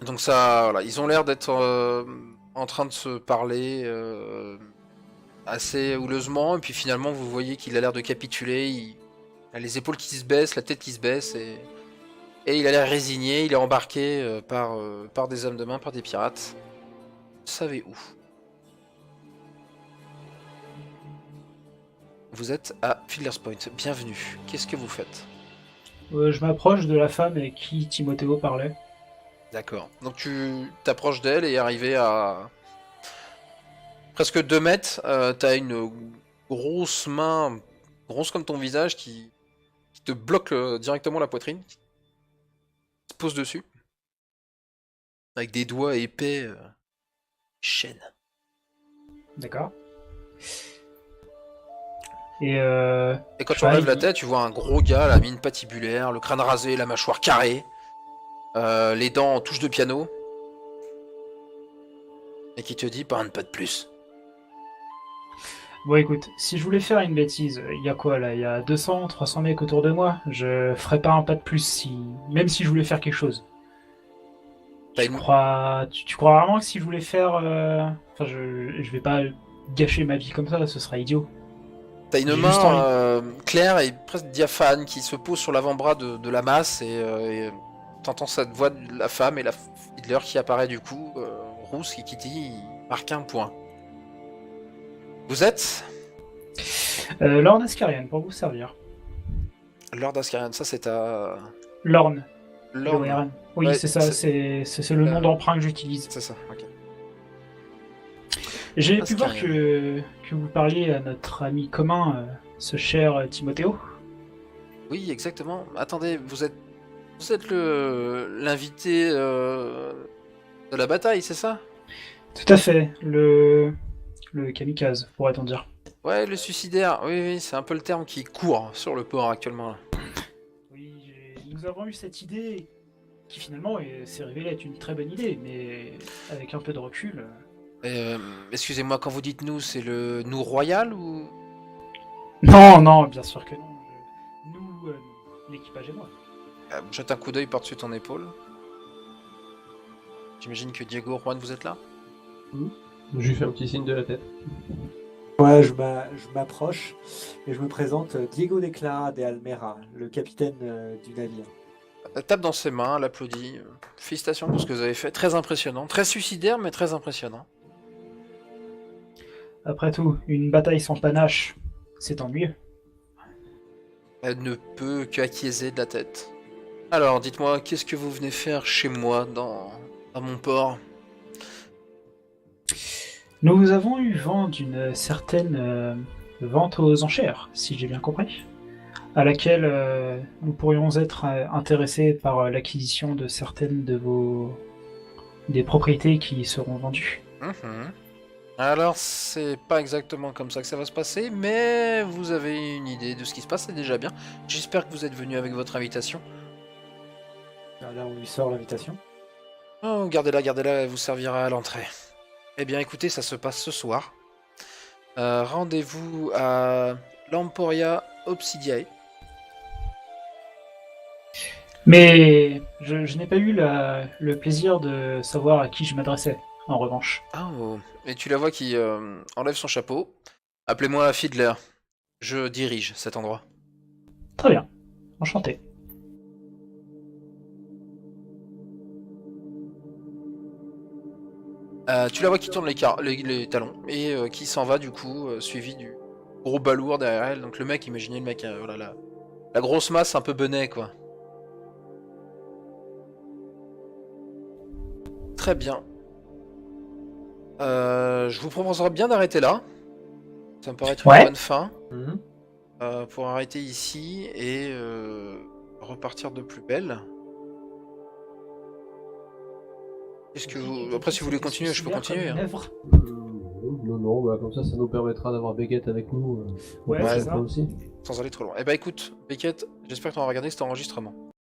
Donc ça, voilà, ils ont l'air d'être en train de se parler assez houleusement, et puis finalement vous voyez qu'il a l'air de capituler, il a les épaules qui se baissent, la tête qui se baisse, et il a l'air résigné, il est embarqué par des hommes de main, par des pirates. Vous savez où? Vous êtes à Fiddler's Point, bienvenue. Qu'est-ce que vous faites? Je m'approche de la femme avec qui Timothéo parlait. D'accord. Donc tu t'approches d'elle et arrivé à presque 2 mètres, t'as une grosse main, grosse comme ton visage, qui te bloque directement la poitrine, qui se pose dessus, avec des doigts épais, chaînes. D'accord. Et quand tu enlèves la tête, tu vois un gros gars, la mine patibulaire, le crâne rasé, la mâchoire carrée, les dents en touche de piano, et qui te dit pas de plus. Bon, écoute, si je voulais faire une bêtise, il y a quoi là? Il y a 200, 300 mecs autour de moi. Je ferais pas un pas de plus même si je voulais faire quelque chose. Tu crois vraiment que si je voulais faire. Enfin, je vais pas gâcher ma vie comme ça, ce serait idiot. T'as une main claire et presque diaphane qui se pose sur l'avant-bras de la masse, et t'entends cette voix de la femme et la Hitler qui apparaît du coup, rousse, qui dit marque un point. Vous êtes Lorne Ascarian, pour vous servir. Lord Ascarian, ça c'est à... Lorne. Lorne. Oui, Ouais, c'est ça, c'est le nom d'emprunt que j'utilise. C'est ça, ok. J'ai pu voir que vous parliez à notre ami commun, ce cher Timothéo. Oui, exactement. Attendez, vous êtes l'invité de la bataille, c'est ça? Tout à fait, le kamikaze, pourrait-on dire. Ouais, le suicidaire, oui, c'est un peu le terme qui court sur le port actuellement. Là. Oui, nous avons eu cette idée qui finalement s'est révélée être une très bonne idée, mais avec un peu de recul... Excusez-moi, quand vous dites nous, c'est le nous royal ou... Non, bien sûr que non. Nous, l'équipage et moi. Jette un coup d'œil par-dessus ton épaule. J'imagine que Diego, Juan, vous êtes là? Je lui fais un petit signe de la tête. Ouais, je m'approche et je me présente Diego de Clara de Almera, le capitaine du navire. Elle tape dans ses mains, elle applaudit. Félicitations pour ce que vous avez fait, très impressionnant. Très suicidaire, mais très impressionnant. Après tout, une bataille sans panache, c'est ennuyeux. Elle ne peut qu'acquiescer de la tête. Alors, dites-moi, qu'est-ce que vous venez faire chez moi, dans mon port? Nous avons eu vent d'une certaine vente aux enchères, si j'ai bien compris, à laquelle nous pourrions être intéressés par l'acquisition de certaines des propriétés qui seront vendues. Alors, c'est pas exactement comme ça que ça va se passer, mais vous avez une idée de ce qui se passe, c'est déjà bien. J'espère que vous êtes venu avec votre invitation. Là, on lui sort l'invitation. Oh, gardez-la, elle vous servira à l'entrée. Eh bien, écoutez, ça se passe ce soir. Rendez-vous à l'Emporia Obsidiae. Mais je n'ai pas eu le plaisir de savoir à qui je m'adressais, en revanche. Ah, oh. Et tu la vois qui enlève son chapeau. Appelez-moi Fiddler. Je dirige cet endroit. Très bien, enchanté. Tu la vois qui tourne les talons et qui s'en va du coup, suivi du gros balourd derrière elle. Donc le mec, imaginez le mec, voilà, la grosse masse un peu benet quoi. Très bien. Je vous proposerais bien d'arrêter là. Ça me paraît être une Ouais. bonne fin. Mhm. Pour arrêter ici et repartir de plus belle. Qu'est-ce que vous... Après, si vous voulez continuer, je peux continuer. Hein. Non, bah, comme ça nous permettra d'avoir Beckett avec nous. Ouais, c'est ça. Aussi. Sans aller trop loin. Eh bah écoute, Beckett, j'espère que tu auras regardé cet enregistrement.